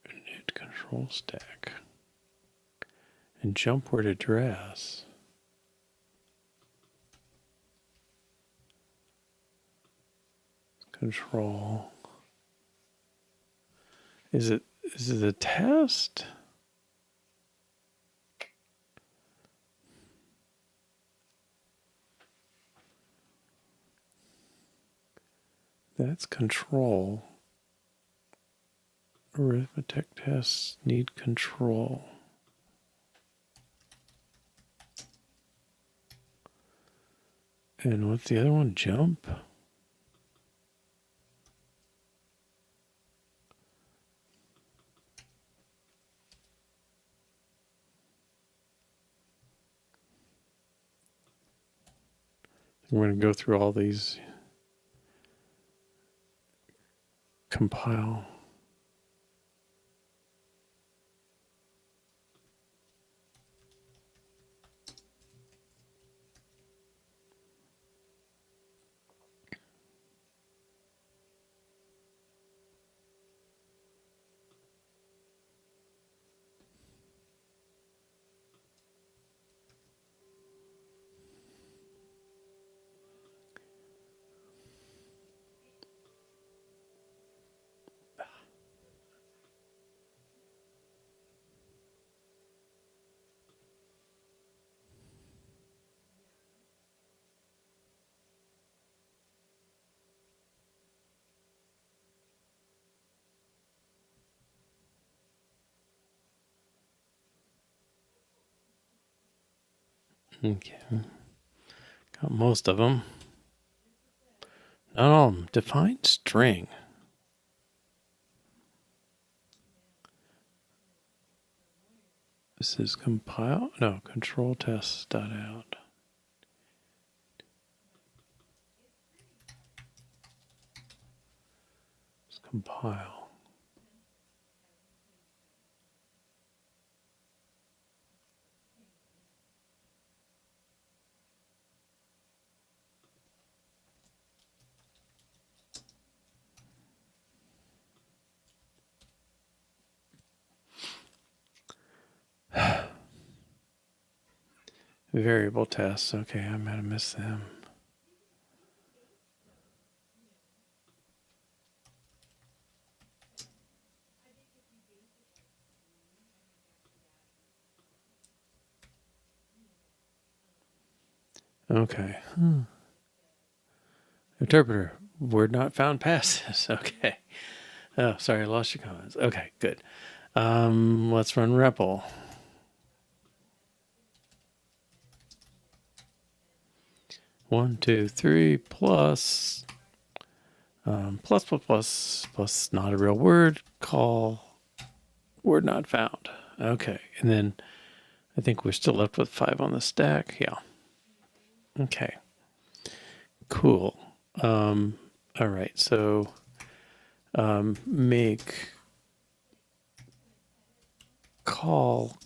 Init control stack. And jump word address. Control. Is it a test? That's control. Arithmetic tests need control. And what's the other one? Jump? We're going to go through all these. Compile. Okay. Got most of them. Not all of them. Define string. This is compile. No, control test dot out. compile. Variable tests. Okay, I might have missed them. Okay. Interpreter, word not found passes. Okay. Oh, sorry, I lost your comments. Okay, good. Let's run REPL. One, two, three, plus, plus not a real word, call, word not found. Okay, and then I think we're still left with 5 on the stack. Yeah. Okay. Cool. All right, so make call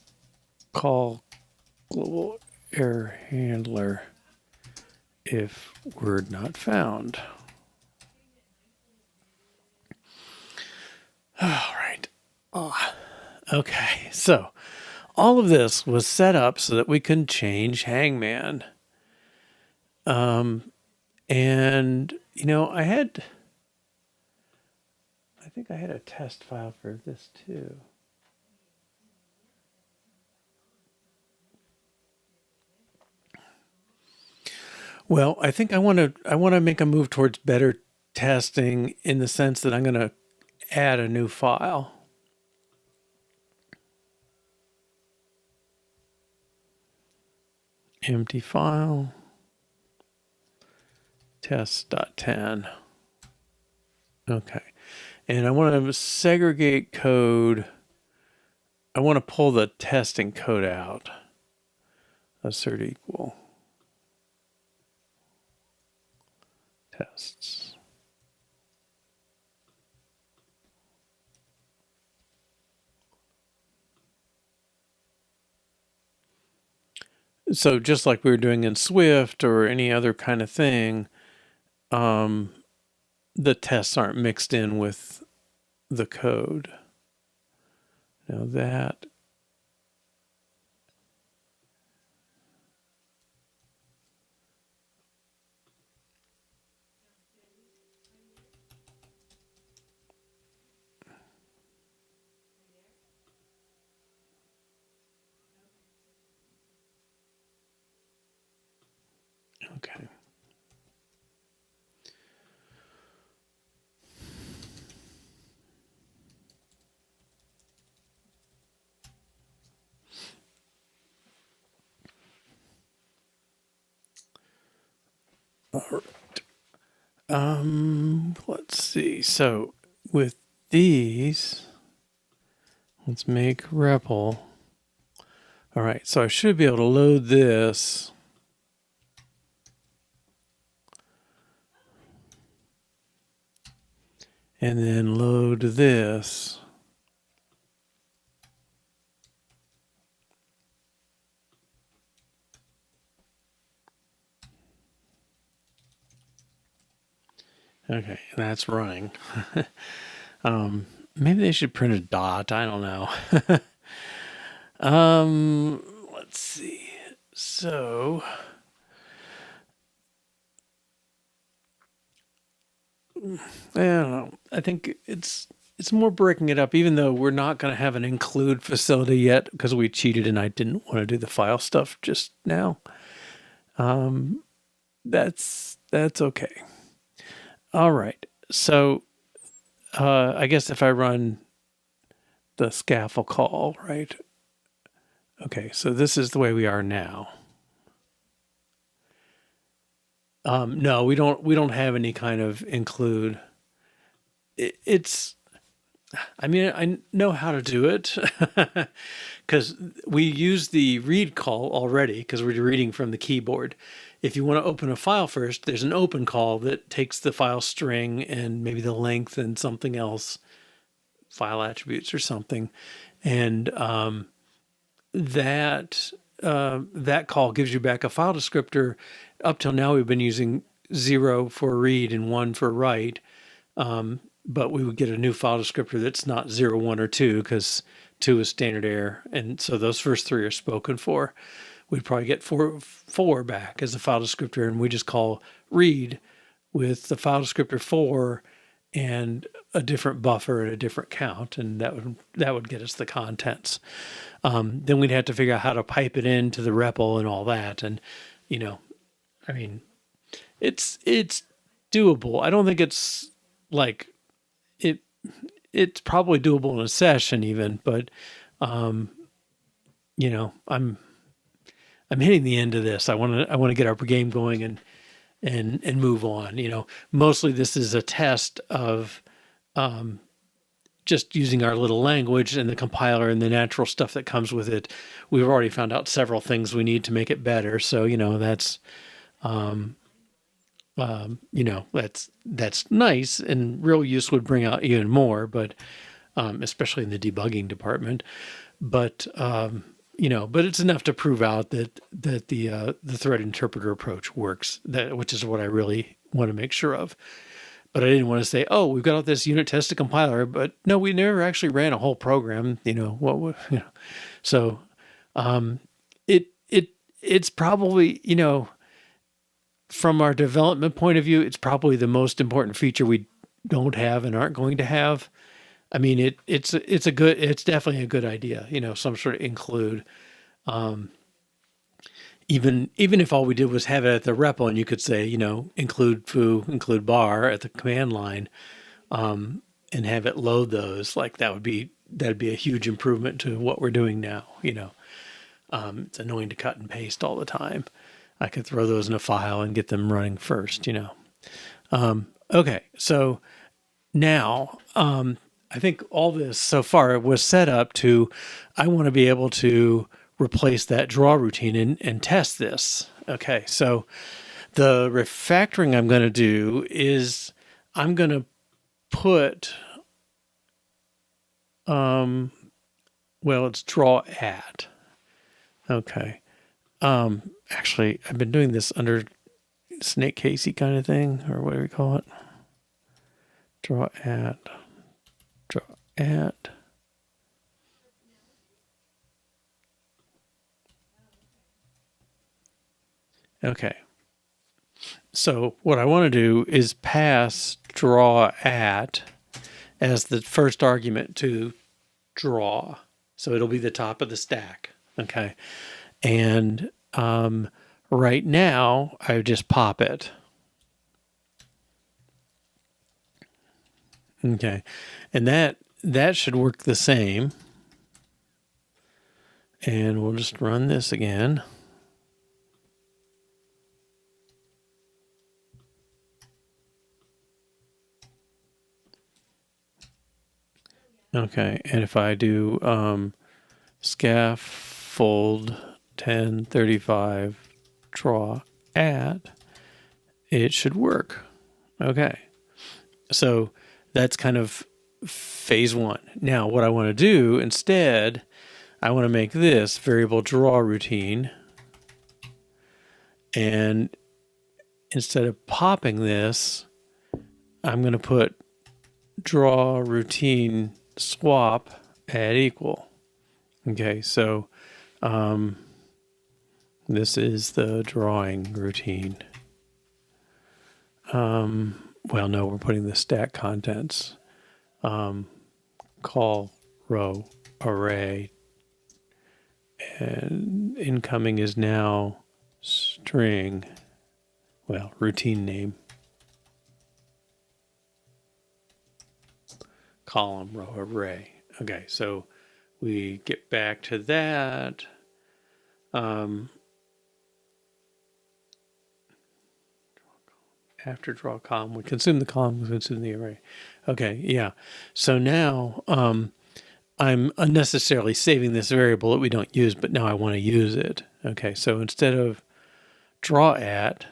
global error handler if word not found. All right. Okay, so all of this was set up so that we can change Hangman. And I think I had a test file for this too. Well, I think I want to make a move towards better testing in the sense that I'm going to add a new file. Empty file. Test.10. Okay. And I want to segregate code. I want to pull the testing code out. Assert equal. Tests. So just like we were doing in Swift or any other kind of thing, the tests aren't mixed in with the code. Now that. Okay. All right. Let's see. So with these, let's make REPL. All right. So I should be able to load this. And then load this. Okay, that's running. Maybe they should print a dot. I don't know. Let's see. So, I don't know. I think it's more breaking it up, even though we're not going to have an include facility yet because we cheated and I didn't want to do the file stuff just now. That's okay. All right. So, I guess if I run the scaffold call, right? Okay, so this is the way we are now. No, we don't have any kind of include. It's I mean, I know how to do it because we use the read call already because we're reading from the keyboard. If you want to open a file first, there's an open call that takes the file string and maybe the length and something else, file attributes or something, and that that call gives you back a file descriptor. Up till now, we've been using 0 for read and 1 for write, but we would get a new file descriptor that's not 0, 1, or 2 because 2 is standard error, and so those first 3 are spoken for. We'd probably get 4 back as a file descriptor, and we just call read with the file descriptor 4 and a different buffer and a different count, and that would get us the contents. Then we'd have to figure out how to pipe it into the REPL and all that, and you know, I mean, it's doable. I don't think it's like it. It's probably doable in a session even, but you know, I'm hitting the end of this. I want to get our game going and move on. You know, mostly this is a test of just using our little language and the compiler and the natural stuff that comes with it. We've already found out several things we need to make it better. So, you know, you know, that's nice, and real use would bring out even more, but especially in the debugging department. But you know, but it's enough to prove out that the thread interpreter approach works. Which is what I really want to make sure of. But I didn't want to say, oh, we've got all this unit tested compiler, but no, we never actually ran a whole program. You know what? You know, so it's probably, you know, from our development point of view, it's probably the most important feature we don't have and aren't going to have. I mean, it's definitely a good idea. You know, some sort of include. Even if all we did was have it at the REPL, and you could say, you know, include foo, include bar at the command line, and have it load those, like that'd be a huge improvement to what we're doing now. You know, it's annoying to cut and paste all the time. I could throw those in a file and get them running first. You know, okay, so now I think all this so far was set up to, I want to be able to replace that draw routine and test this. Okay, so the refactoring I'm going to do is I'm going to put, well, it's draw at. Okay. Actually, I've been doing this under snake casey kind of thing, or what do we call it? Draw at. Okay. So what I want to do is pass draw at as the first argument to draw. So it'll be the top of the stack. Okay. And right now I just pop it. Okay. And that should work the same. And we'll just run this again. Okay, and if I do scaffold 1035 draw at, it should work. Okay, so that's kind of phase one. Now what I want to do instead, I want to make this variable draw routine, and instead of popping this, I'm going to put draw routine swap at equal. Okay, so this is the drawing routine. Well, no, we're putting the stack contents. Call row array, and incoming is now string, well, routine name. Column row array. Okay, so we get back to that. After draw column, we consume the column, we consume the array. Okay, yeah. So now I'm unnecessarily saving this variable that we don't use, but now I want to use it. Okay, so instead of draw at,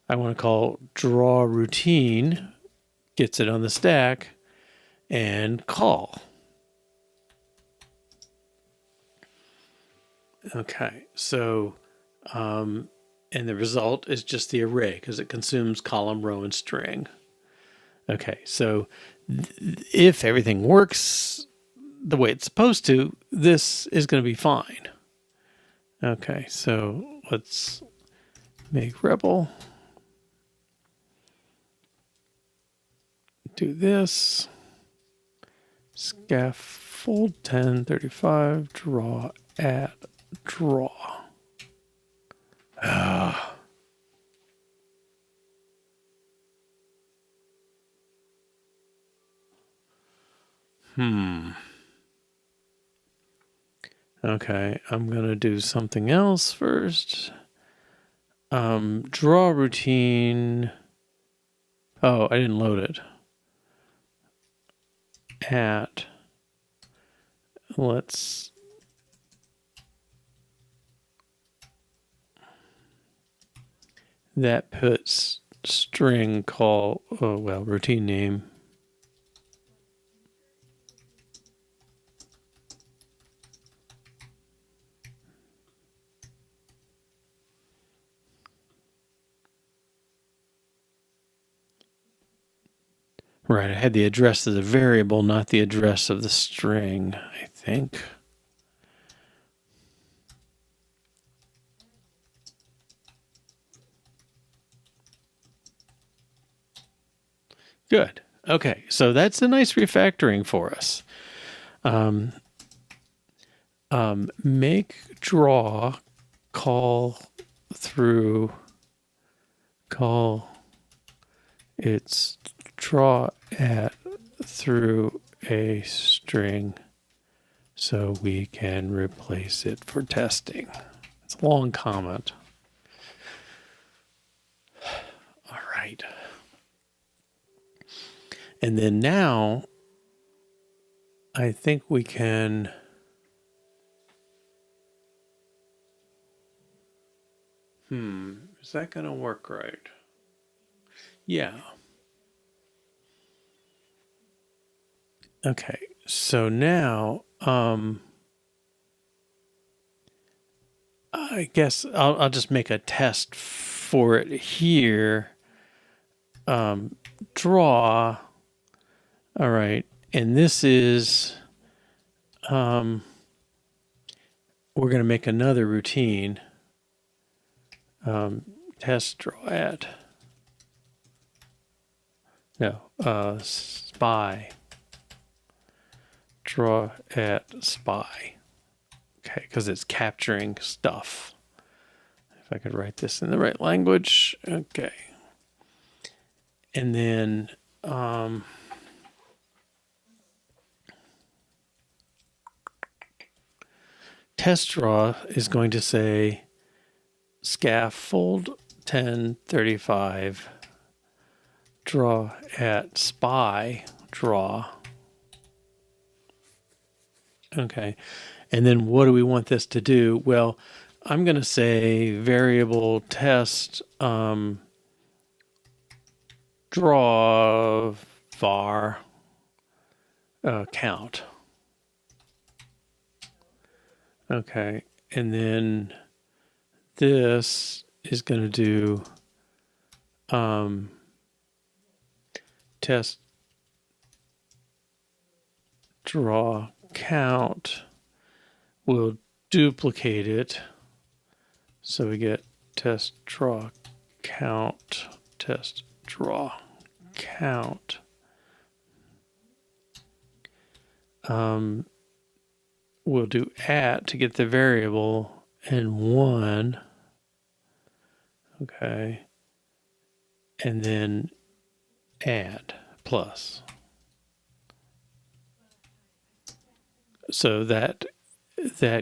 I want to call draw routine, gets it on the stack, and call. Okay, so, and the result is just the array because it consumes column, row, and string. Okay, so if everything works the way it's supposed to, this is going to be fine. Okay, so let's make rebel. Do this. Scaffold 1035, draw at draw. Okay, I'm going to do something else first. Draw routine. Oh, I didn't load it. At. Let's. That puts string call, oh, well, routine name. Right, I had the address of the variable, not the address of the string, I think. Good. Okay, so that's a nice refactoring for us. Make draw call its draw at through a string so we can replace it for testing. It's a long comment. All right. And then now I think we can is that going to work right? Yeah. Okay, so now I guess I'll just make a test for it here. Draw. All right, and this is we're going to make another routine. Test draw at. No, spy. Draw at spy. Okay, because it's capturing stuff. If I could write this in the right language. Okay. And then test draw is going to say scaffold 1035 draw at spy draw. Okay. And then what do we want this to do? Well, I'm going to say variable test draw var count. Okay. And then this is going to do test draw count. We'll duplicate it. So we get test draw count, test draw count. We'll do at to get the variable and 1. Okay. And then add plus. So that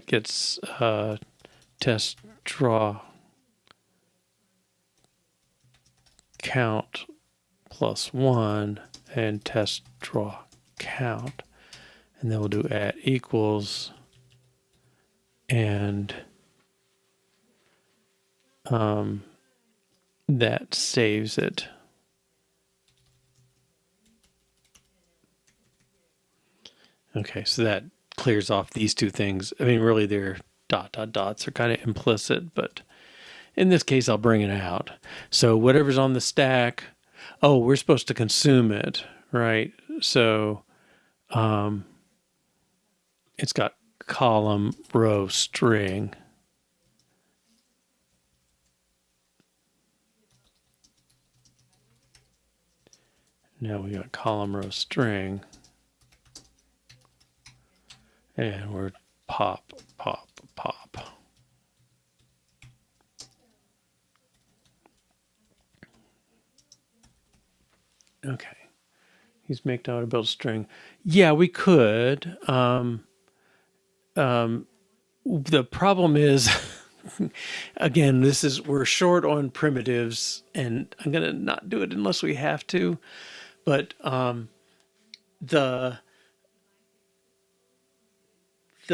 gets test draw count plus 1 and test draw count. And then we'll do at equals and that saves it. Okay, so that clears off these two things. I mean, really, their dots are kind of implicit, but in this case, I'll bring it out. So whatever's on the stack, oh, we're supposed to consume it, right? So it's got column, row, string. Now we got column, row, string. And we're pop, pop, pop. Okay. He's making out a build string. Yeah, we could. The problem is, again, we're short on primitives, and I'm gonna not do it unless we have to. But the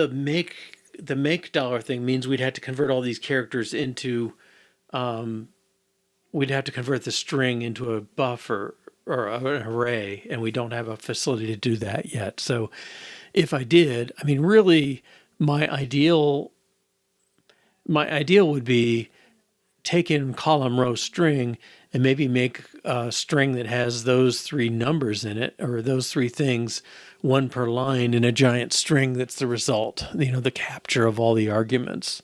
make dollar thing means we'd have to convert all these characters into we'd have to convert the string into a buffer or an array, and we don't have a facility to do that yet. So if I did, I mean, really, my ideal would be take in column, row, string, and maybe make a string that has those three numbers in it, or those three things, one per line in a giant string that's the result, the capture of all the arguments,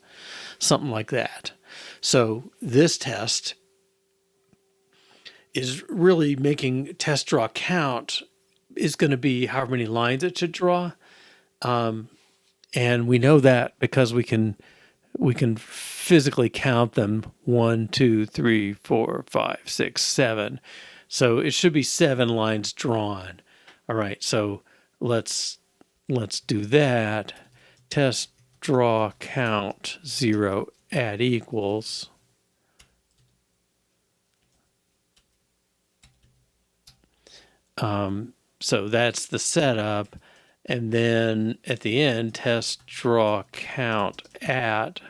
something like that. So this test is really making test draw count is going to be however many lines it should draw. And we know that because we can physically count them 1, 2, 3, 4, 5, 6, 7. So it should be 7 lines drawn. All right, so let's do that. Test draw count 0 add equals. So that's the setup. And then at the end, test draw count at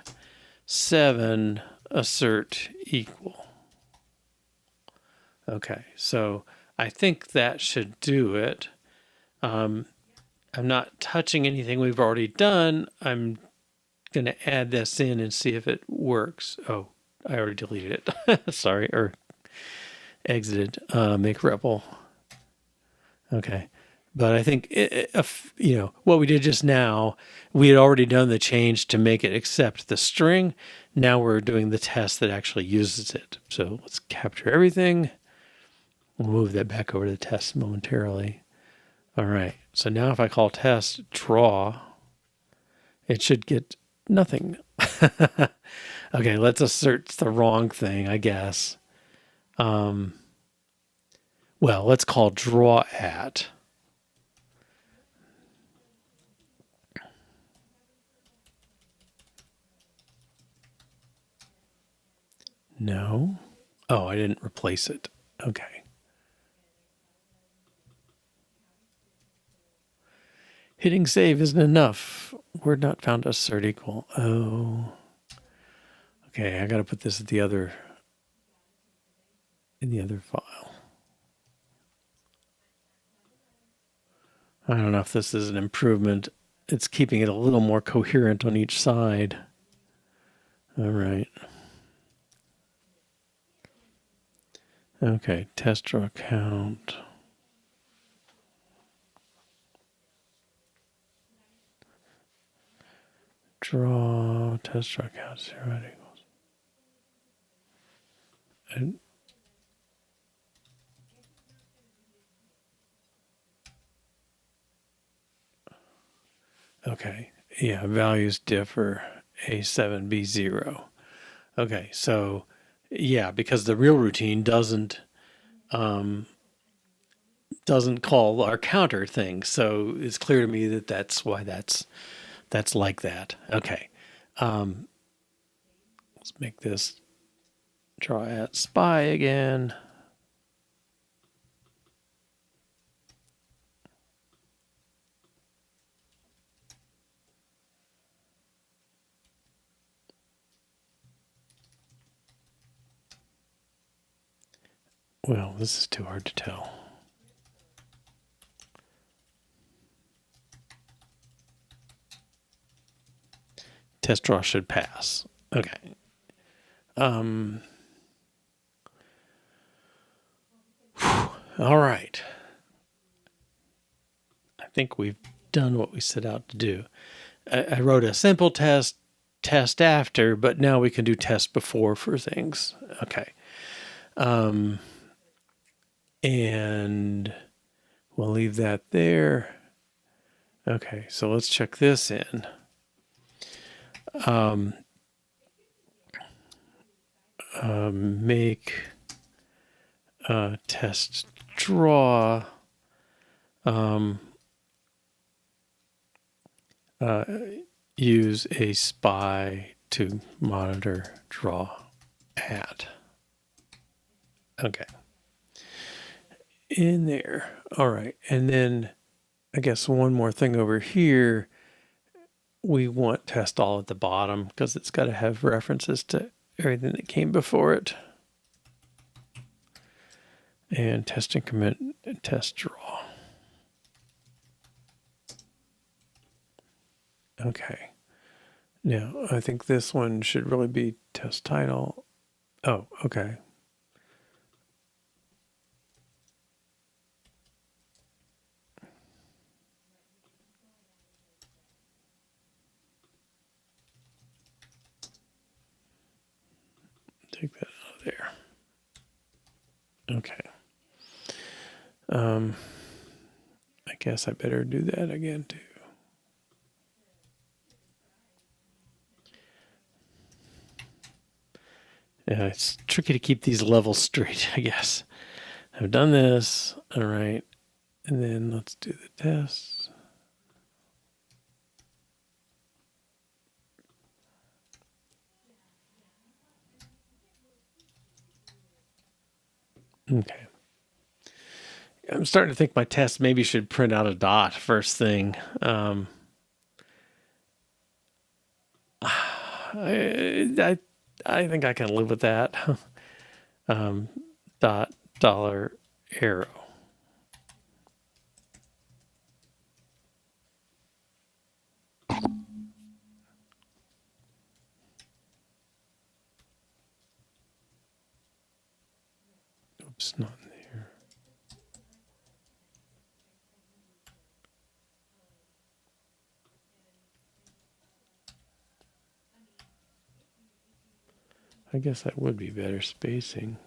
7 assert equal. Okay, so I think that should do it. I'm not touching anything we've already done. I'm going to add this in and see if it works. Oh, I already deleted it. Sorry, or exited. Make REPL. Okay. But I think, what we did just now, we had already done the change to make it accept the string. Now we're doing the test that actually uses it. So let's capture everything. We'll move that back over to the test momentarily. All right. So now if I call test draw, it should get nothing. Okay, let's assert the wrong thing, I guess. Well, let's call draw at. No. Oh, I didn't replace it. Okay. Hitting save isn't enough. Word not found assert equal. Oh. Okay, I got to put this in the other file. I don't know if this is an improvement. It's keeping it a little more coherent on each side. All right. Okay, test draw count. Draw, test draw count, 0 equals. And okay, yeah, values differ, A7, B0. Okay, so yeah, because the real routine doesn't call our counter thing. So it's clear to me that that's why that's like that. Okay. Let's make this draw at spy again. Well, this is too hard to tell. Test draw should pass. Okay. All right. I think we've done what we set out to do. I wrote a simple test after, but now we can do test before for things. Okay. And we'll leave that there. Okay, so let's check this in. Make test draw use a spy to monitor draw at. Okay. In there. All right. And then I guess one more thing over here. We want test all at the bottom because it's got to have references to everything that came before it. And test increment and test draw. Okay. Now, I think this one should really be test title. Oh, okay. Take that out of there. Okay. I guess I better do that again too. Yeah, it's tricky to keep these levels straight, I guess. I've done this. All right. And then let's do the test. Okay. I'm starting to think my test maybe should print out a dot first thing. I think I can live with that. Dot dollar arrow. Oops, not in there. I guess that would be better spacing.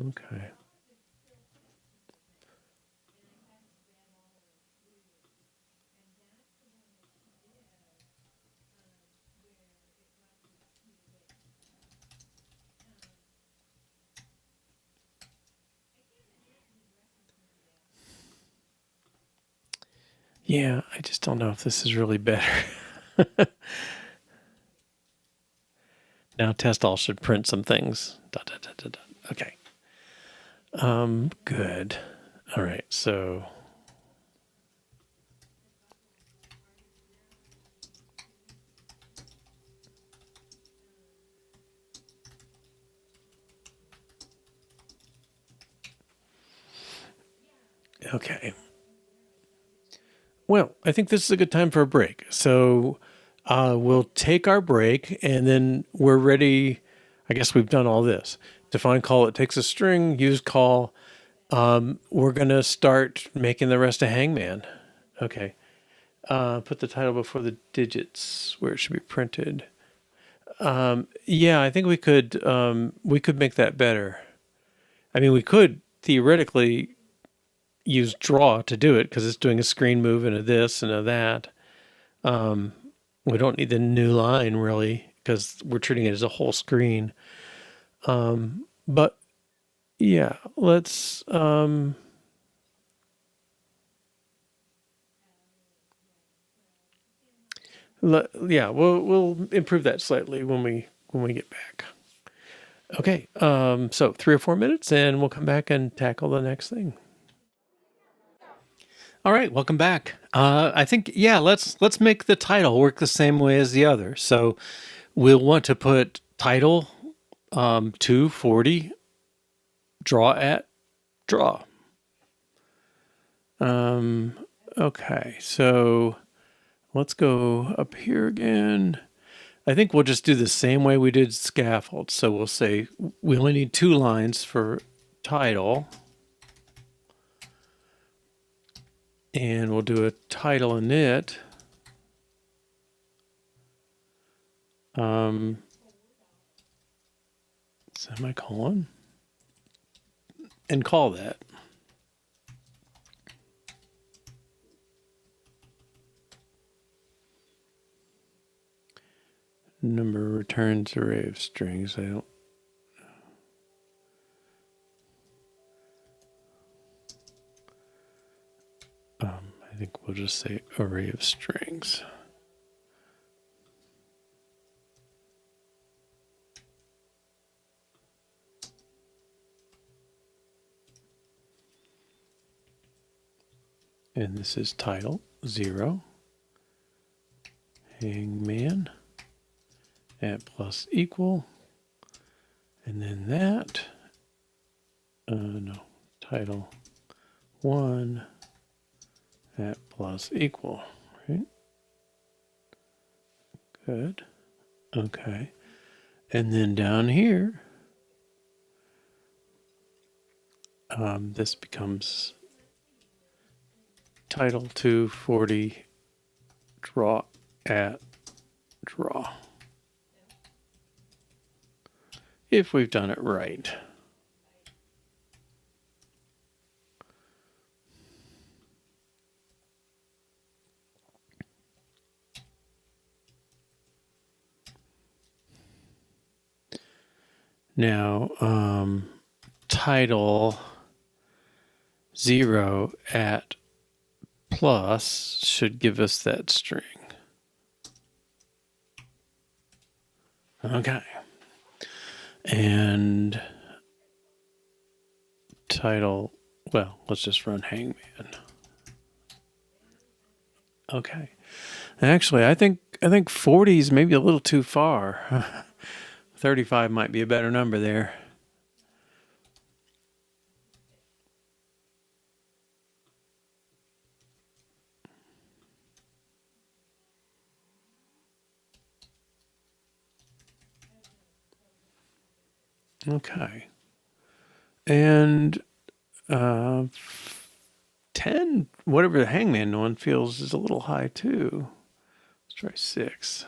Okay. Yeah, I just don't know if this is really better. Now test all should print some things. Okay. Good. All right, so okay. Well, I think this is a good time for a break. So we'll take our break and then we're ready. I guess we've done all this. Define call, it takes a string, use call. We're going to start making the rest of Hangman. Okay. Put the title before the digits where it should be printed. Yeah, I think we could make that better. I mean, we could theoretically use draw to do it because it's doing a screen move and a this and a that. We don't need the new line really because we're treating it as a whole screen. But yeah, let's yeah, we'll improve that slightly when we get back. Okay, so 3 or 4 minutes, and we'll come back and tackle the next thing. All right, welcome back. I think yeah, let's make the title work the same way as the other. So we'll want to put title 240 draw at draw. Okay, so let's go up here again. I think we'll just do the same way we did scaffold. So we'll say we only need 2 lines for title. And we'll do a title init. Semicolon. And call that. Number returns array of strings. I think we'll just say array of strings. And this is title 0 hangman at plus equal, and then that no, title 1 at plus equal, right? Good. Okay. And then down here, this becomes title 240 draw at draw. If we've done it right. Now, title 0 at plus should give us that string. Okay. And title, well, let's just run hangman. Okay. Actually, I think 40 is maybe a little too far. 35 might be a better number there. Okay. And 10, whatever the hangman one feels is a little high too. Let's try 6.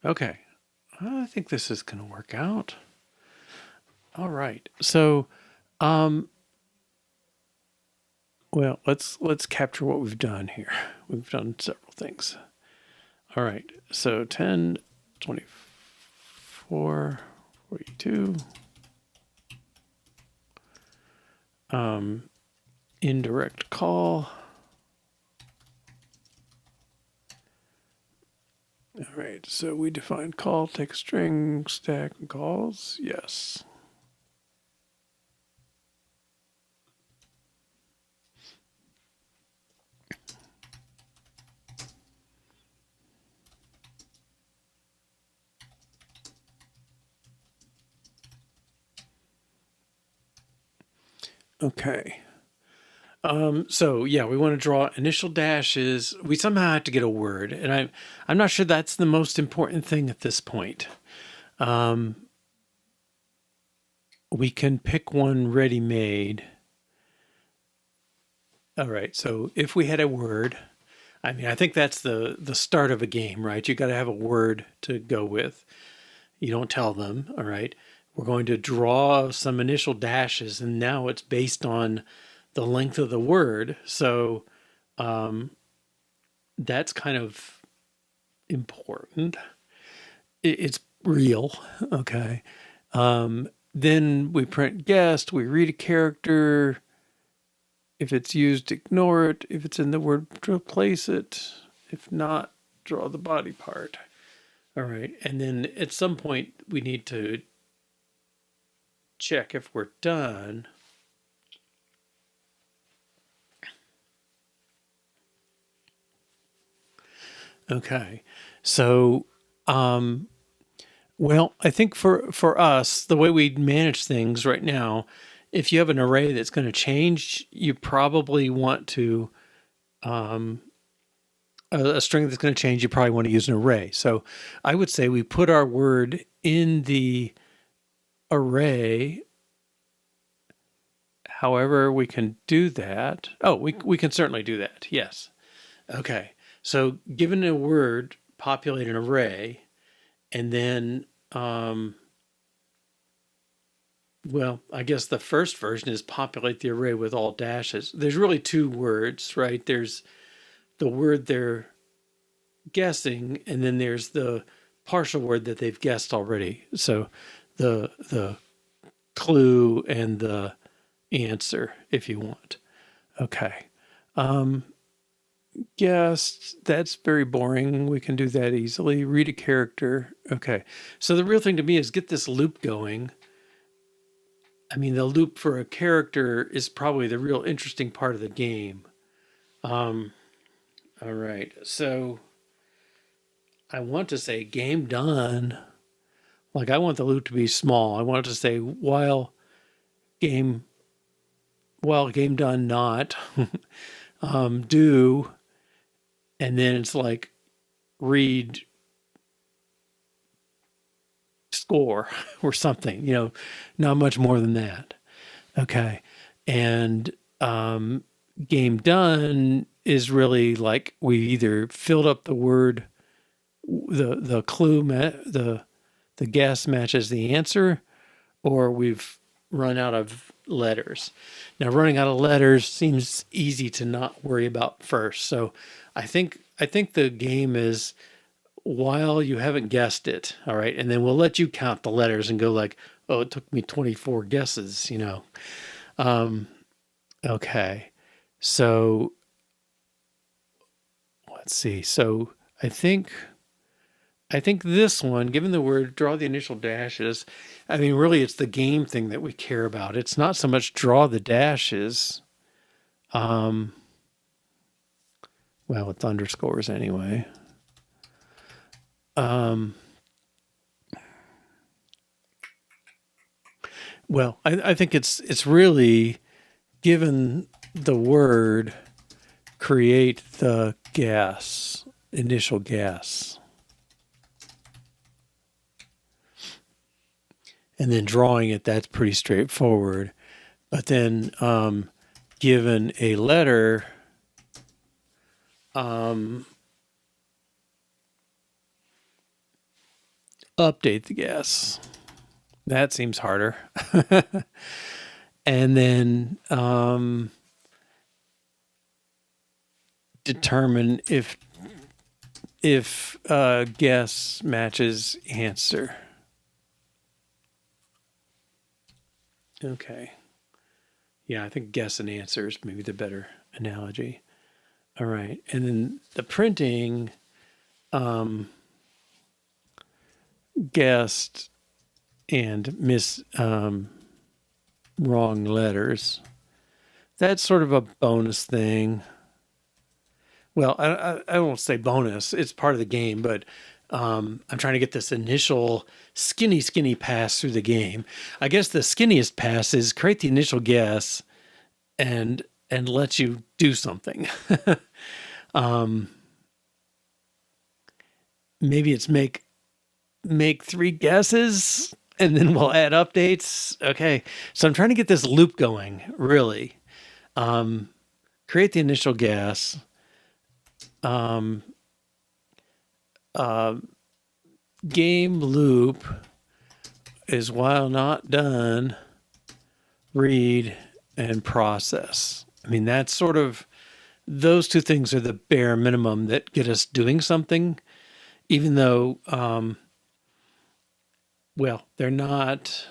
Okay. I think this is going to work out. All right. So, well, let's capture what we've done here. We've done several things. All right. So 10, 24, 42. Indirect call. All right, so we define call, take a string, stack, and calls. Yes. Okay. So yeah, we want to draw initial dashes. We somehow have to get a word, and I'm not sure that's the most important thing at this point. We can pick one ready-made. All right. So if we had a word, I mean, I think that's the start of a game, right? You got to have a word to go with. You don't tell them. All right. We're going to draw some initial dashes, and now it's based on the length of the word. So That's kind of important. It's real. Okay. Then we print guessed, we read a character. If it's used, ignore it. If it's in the word, replace it. If not, draw the body part. All right. And then at some point, we need to check if we're done. Okay. So, well, I think for us, the way we manage things right now, if you have an array that's going to change, you probably want to, a string that's going to change, you probably want to use an array. So I would say we put our word in the array. However, we can do that. Oh, we can certainly do that. Yes. Okay. So given a word, populate an array, and then, well, I guess the first version is populate the array with all dashes. There's really two words, right? There's the word they're guessing, and then there's the partial word that they've guessed already. So the clue and the answer, if you want. Okay. Guessed, that's very boring. We can do that easily. Read a character. Okay. So the real thing to me is get this loop going. I mean, the loop for a character is probably the real interesting part of the game. All right. So I want to say game done. Like I want the loop to be small. I want it to say game done not do, and then it's like read score or something, not much more than that. Okay. And game done is really like we either filled up the word, the clue, the guess matches the answer, or we've run out of letters. Now, running out of letters seems easy to not worry about first. So I think the game is while you haven't guessed it, all right, and then we'll let you count the letters and go like, oh, it took me 24 guesses, Okay, so let's see. So I think this one, given the word, draw the initial dashes. I mean, really, it's the game thing that we care about. It's not so much draw the dashes. Well, it's underscores anyway. Well, I think it's really given the word, create the guess, initial guess. And then drawing it, that's pretty straightforward. But then given a letter, update the guess. That seems harder. And then determine if guess matches answer. Okay. Yeah, I think guess and answer is maybe the better analogy. All right. And then the printing, guessed and wrong letters. That's sort of a bonus thing. Well, I won't say bonus. It's part of the game, but I'm trying to get this initial skinny pass through the game. I guess the skinniest pass is create the initial guess and let you do something. Maybe it's make 3 guesses and then we'll add updates. Okay. So I'm trying to get this loop going, really. Create the initial guess. Game loop is while not done, read and process. I mean, that's sort of those two things are the bare minimum that get us doing something, even though, well, they're not,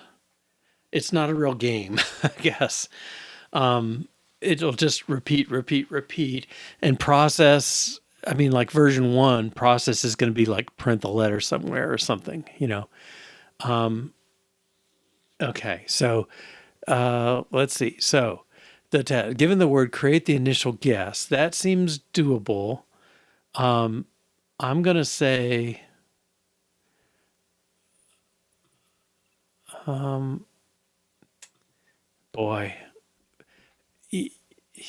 it's not a real game, I guess. It'll just repeat, repeat, repeat. And process, I mean, like version 1, process is going to be like print the letter somewhere or something, you know. Okay, so let's see. So given the word create the initial guess, that seems doable. I'm going to say, boy,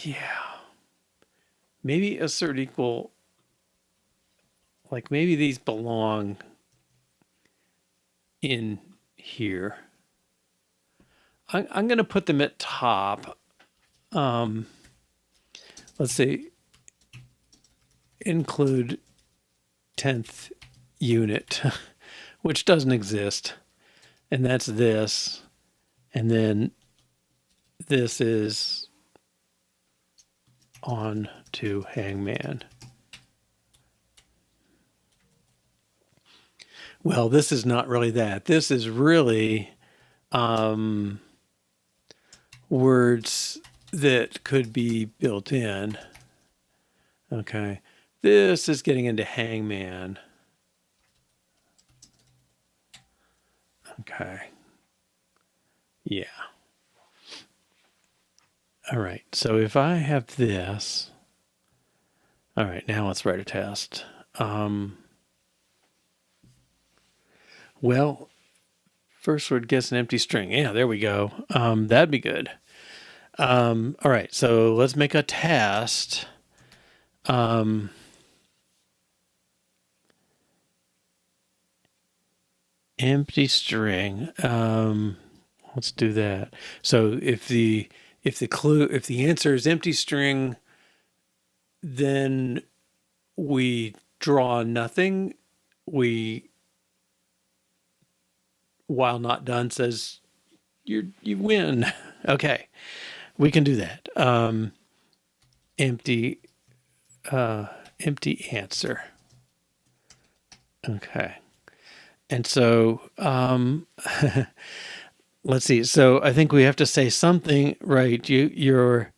yeah, maybe assert equal, like maybe these belong in here. I'm going to put them at top. Let's see, include 10th unit, which doesn't exist. And that's this. And then this is on to hangman. Well, this is not really that. This is really words that could be built in. Okay. This is getting into hangman. Okay. Yeah. All right. So if I have this, all right, now let's write a test. Well, first word guess an empty string. Yeah, there we go. That'd be good. All right. So let's make a test. Empty string. Let's do that. So if the answer is empty string, then we draw nothing. We, while not done, says you win. Okay, we can do that. Empty answer. Okay. And so, let's see. So I think we have to say something, right? You're,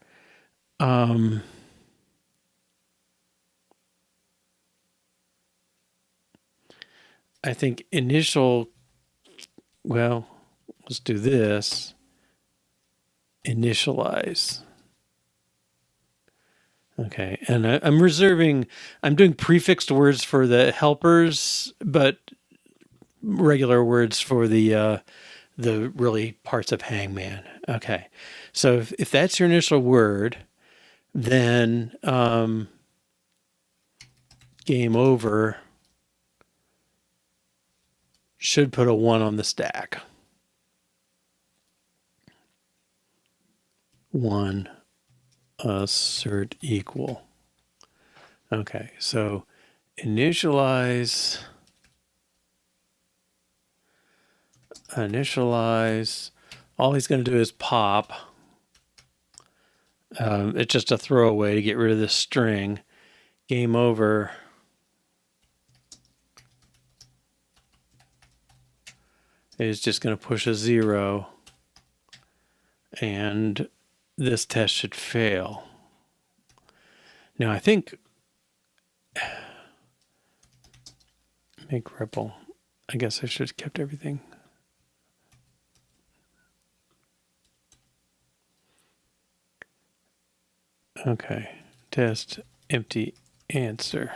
I think initial, well, let's do this. Initialize. Okay. And I'm doing prefixed words for the helpers, but regular words for the really parts of hangman. Okay. So if that's your initial word, then game over should put a 1 on the stack. 1 assert equal. Okay. So initialize. All he's going to do is pop. It's just a throwaway to get rid of this string. Game over. Is just going to push a 0. And this test should fail. Now I think make REPL. I guess I should have kept everything. Okay, test empty answer.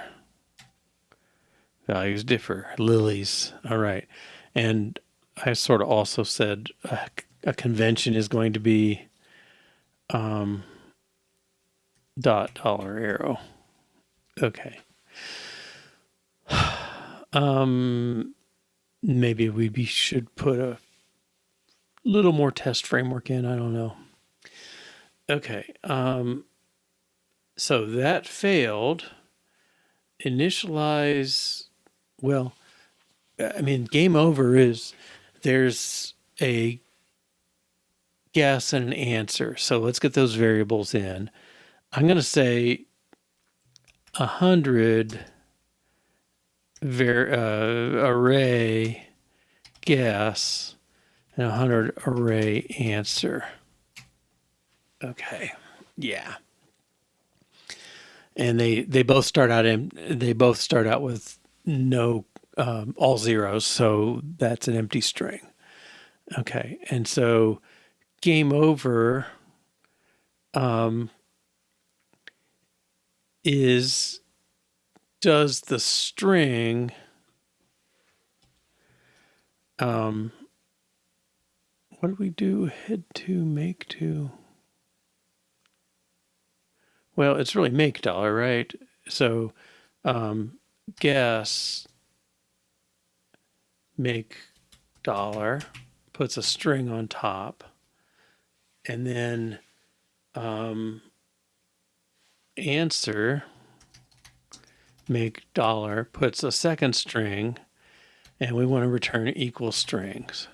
Values differ. Lilies. All right. And I sort of also said a convention is going to be dot dollar arrow. Okay. Maybe we should put a little more test framework in. I don't know. Okay. So that failed. Initialize. Well, I mean, game over is there's a guess and an answer. So let's get those variables in. I'm going to say 100 array guess and 100 array answer. Okay, yeah. And they both start out with no all zeros, so that's an empty string. Okay, and so game over does the string what do we do? Head to, make to. Well, it's really make dollar, right? So guess make dollar puts a string on top, and then answer make dollar puts a second string, and we want to return equal strings.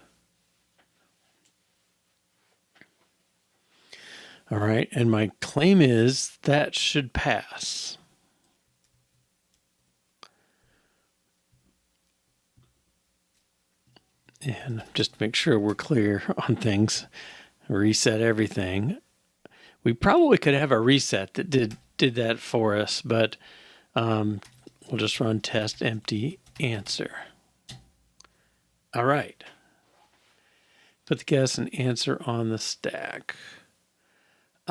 All right, and my claim is that should pass. And just to make sure we're clear on things, reset everything. We probably could have a reset that did that for us, but we'll just run test empty answer. All right. Put the guess and answer on the stack.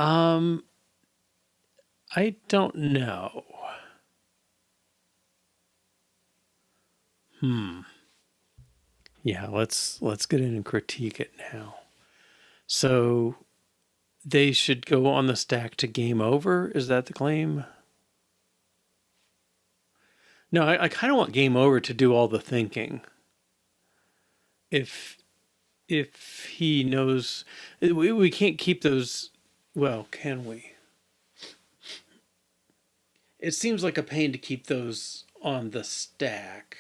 I don't know. Yeah, let's get in and critique it now. So they should go on the stack to game over? Is that the claim? No, I kind of want game over to do all the thinking. If he knows, we can't keep those. Well, can we? It seems like a pain to keep those on the stack.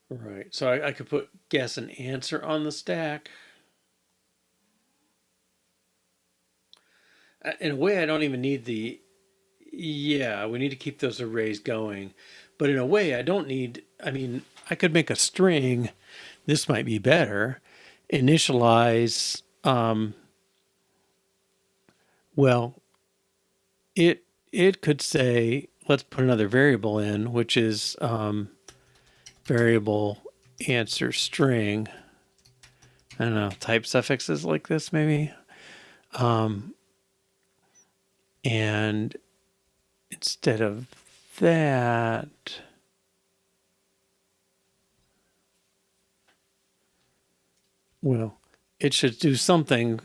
Right. So I could put guess and answer on the stack. In a way, I don't even need the. Yeah, we need to keep those arrays going. But in a way, I don't need. I mean, I could make a string. This might be better. Initialize. Well, it could say, let's put another variable in, which is variable answer string. I don't know, type suffixes like this maybe. And instead of that, well, it should do something.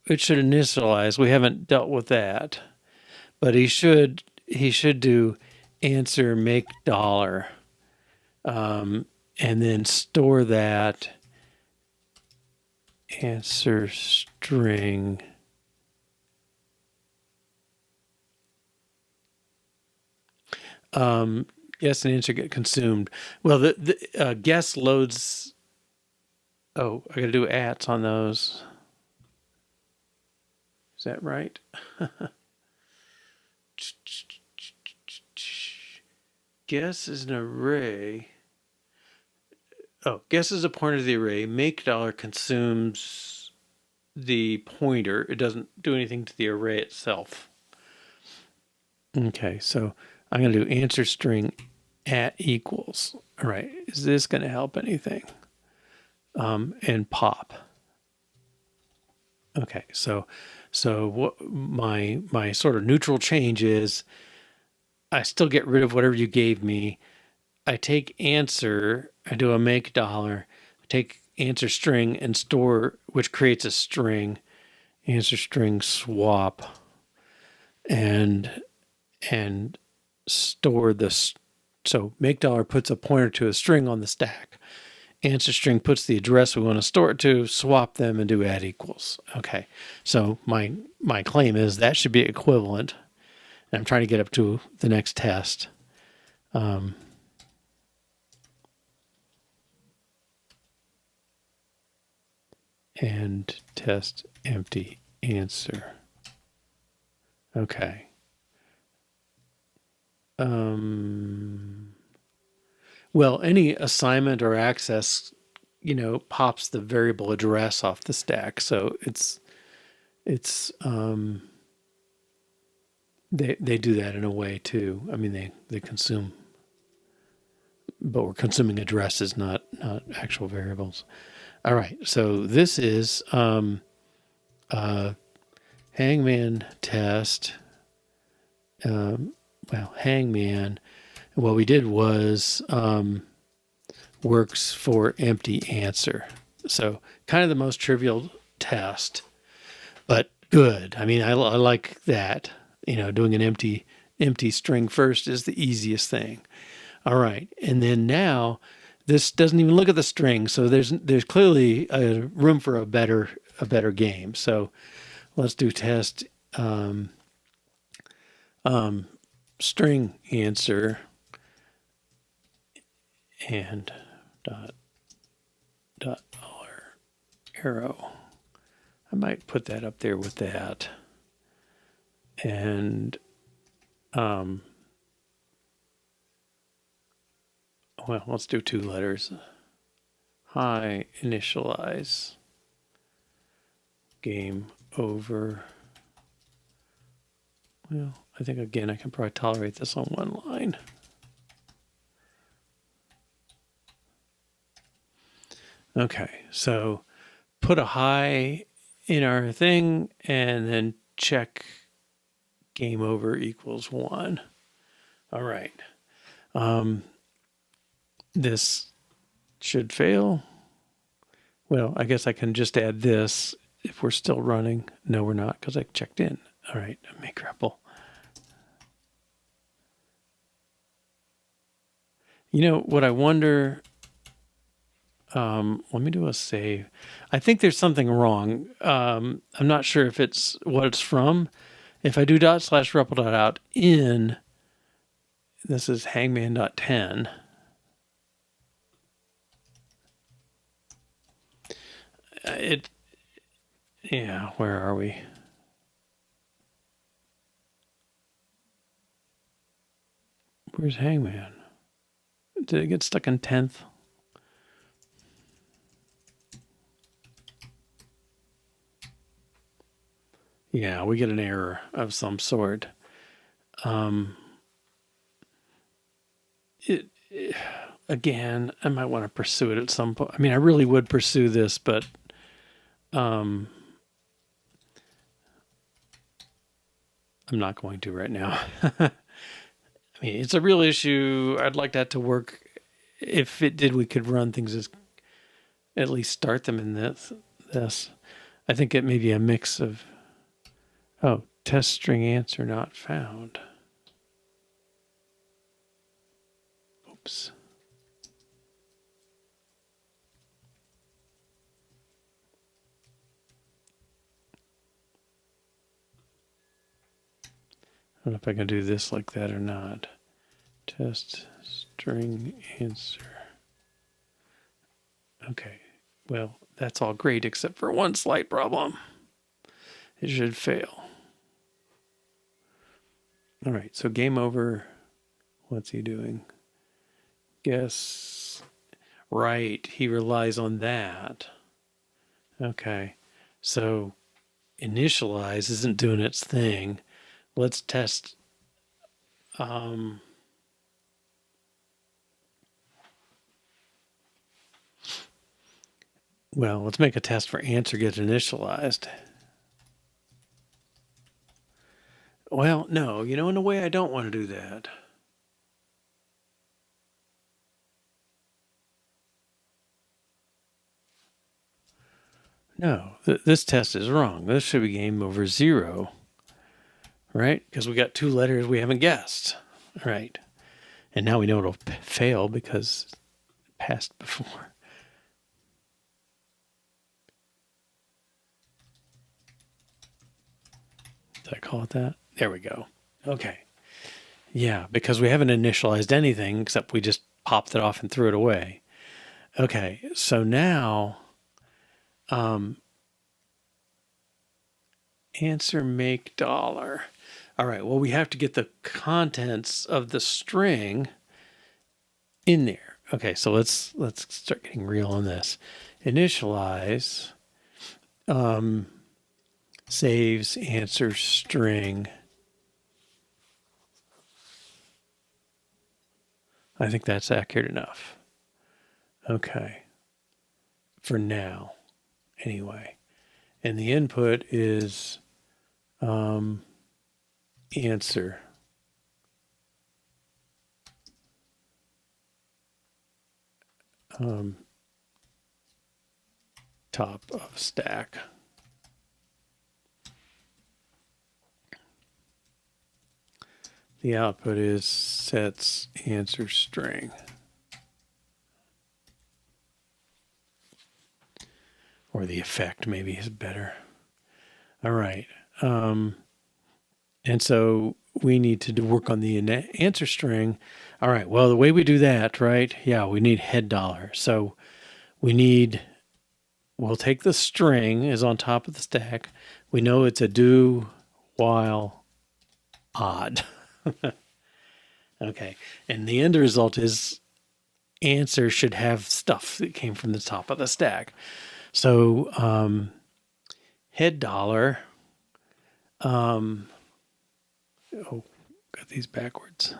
It should initialize. We haven't dealt with that, but he should do answer make dollar, and then store that answer string. Guess and answer get consumed. Well, the guess loads. Oh, I got to do ats on those. Is that right? Guess is an array. Oh, guess is a pointer to the array. Make dollar consumes the pointer. It doesn't do anything to the array itself. Okay, so I'm going to do answer string at equals. All right, is this going to help anything? And pop. Okay, so what my sort of neutral change is, I still get rid of whatever you gave me. I take answer, I do a make dollar, I take answer string and store, which creates a string, answer string swap, and store this. So make dollar puts a pointer to a string on the stack, answer string puts the address we want to store it to, swap them and do add equals. Okay, so my claim is that should be equivalent. And I'm trying to get up to the next test. And test empty answer. Okay. Well, any assignment or access, pops the variable address off the stack. So it's they do that in a way too. I mean, they consume, but we're consuming addresses, not actual variables. All right. So this is hangman test. Hangman. What we did was works for empty answer. So kind of the most trivial test, but good. I mean, I like that. Doing an empty string first is the easiest thing. All right, and then now this doesn't even look at the string, so there's clearly a room for a better game. So let's do test string answer and dot $arrow. I might put that up there with that. And well, let's do 2 letters. Hi, initialize. Game over. Well, I think again I can probably tolerate this on 1 line. Okay, so put a hi in our thing and then check game over equals 1. All right. This should fail. Well, I guess I can just add this if we're still running. No, we're not, because I checked in. All right, make REPL. What I wonder, let me do a save. I think there's something wrong. I'm not sure if it's what it's from. If I do /REPL.out in, this is hangman.10. Yeah, where are we? Where's hangman? Did it get stuck in 10th? Yeah, we get an error of some sort. Again, I might want to pursue it at some point. I mean, I really would pursue this, but I'm not going to right now. I mean, it's a real issue. I'd like that to work. If it did, we could run things as at least start them in this. I think it may be a mix of, test string answer not found. Oops. I don't know if I can do this like that or not. Test string answer. Okay, well, that's all great except for one slight problem. It should fail. All right, so game over. What's he doing? Guess. Right, he relies on that. Okay, so initialize isn't doing its thing. Let's test. Well, let's make a test for answer get initialized. Well, no, in a way I don't want to do that. No, this test is wrong. This should be game over 0, right? Because we got 2 letters we haven't guessed, right? And now we know it'll fail because it passed before. Did I call it that? There we go. Okay. Yeah, because we haven't initialized anything except we just popped it off and threw it away. Okay, so now answer make dollar. All right, well, we have to get the contents of the string in there. Okay, so let's start getting real on this. Initialize saves answer string. I think that's accurate enough. Okay. For now, anyway. And the input is answer. Top of stack. The output is sets answer string. Or the effect maybe is better. All right. And so we need to work on the answer string. All right. Well, the way we do that, right? Yeah, we need head dollar. So we'll take the string is on top of the stack. We know it's a do while odd. Okay. And the end result is answer should have stuff that came from the top of the stack. So head dollar. Oh, got these backwards.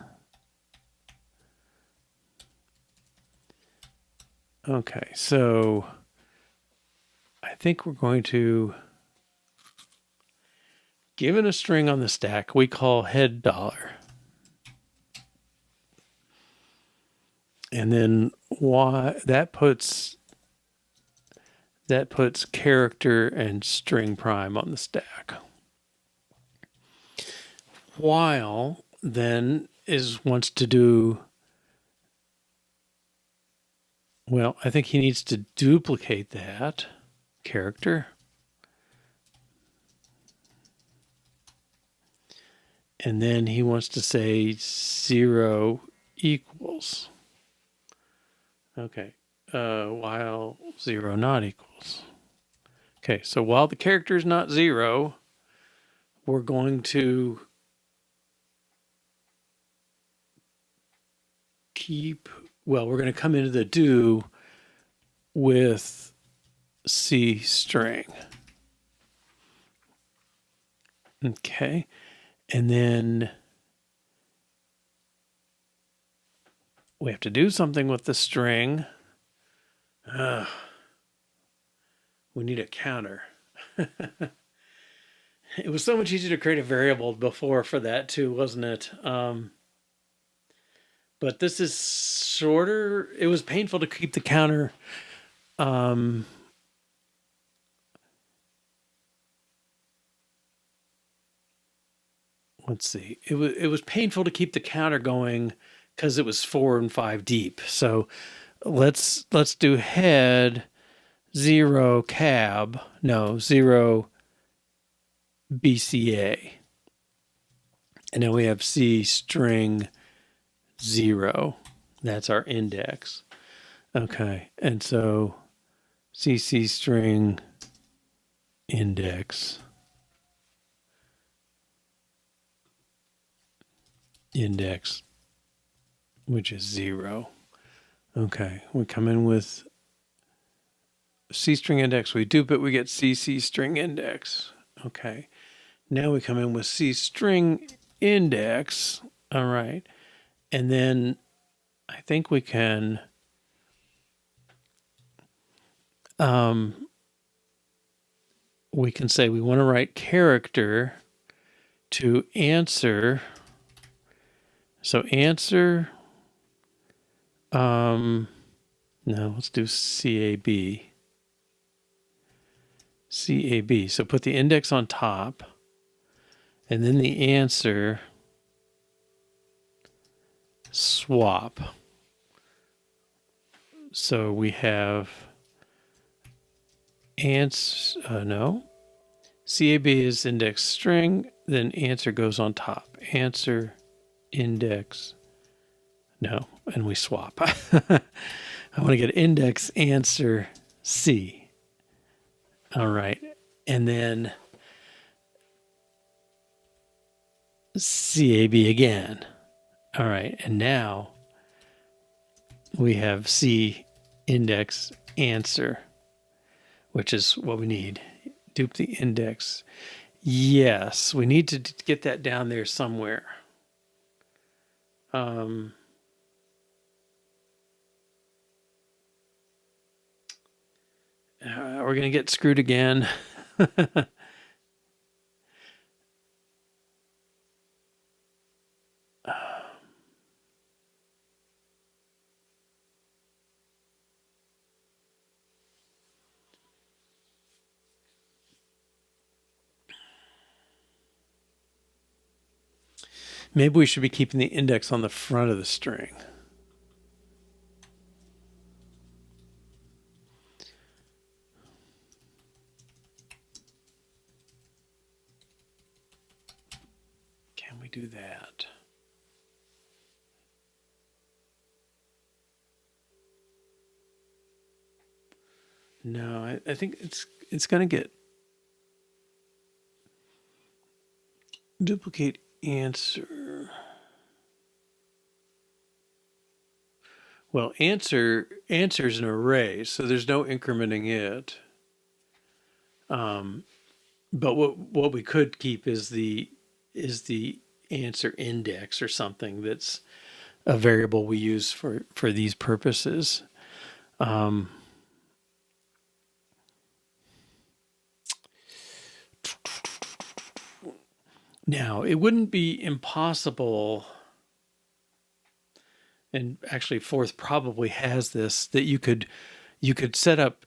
Okay, so I think we're going to, given a string on the stack, we call head dollar. And then that puts character and string prime on the stack. While then wants to do, well, I think he needs to duplicate that character. And then he wants to say 0 equals. Okay. While 0 not equals. Okay, so while the character is not 0, we're going to we're going to come into the do with C string. Okay. And then we have to do something with the string. We need a counter. It was so much easier to create a variable before for that too, wasn't it? But this is shorter. It was painful to keep the counter. Let's see. It was painful to keep the counter going because it was 4 and 5 deep. So let's do head 0 cab. No, 0 BCA. And now we have C string 0. That's our index. Okay. And so CC string index. Index, which is 0. Okay. We come in with C string index. We dupe it. We get CC string index. Okay. Now we come in with C string index. All right. And then I think we can say we want to write character to answer. So answer, no, let's do CAB. CAB. So put the index on top and then the answer swap. So we have CAB is index string, then answer goes on top. Answer index, no, and we swap. I want to get index answer C. All right, and then CAB again. All right, and now we have C index answer, which is what we need. Dupe the index. Yes, we need to get that down there somewhere. We're going to get screwed again. Maybe we should be keeping the index on the front of the string. Can we do that? No, I think it's going to get duplicate answer. Well, answer is an array, so there's no incrementing it. But what we could keep is the answer index or something that's a variable we use for these purposes. Now, it wouldn't be impossible, and actually Forth probably has this, that you could set up,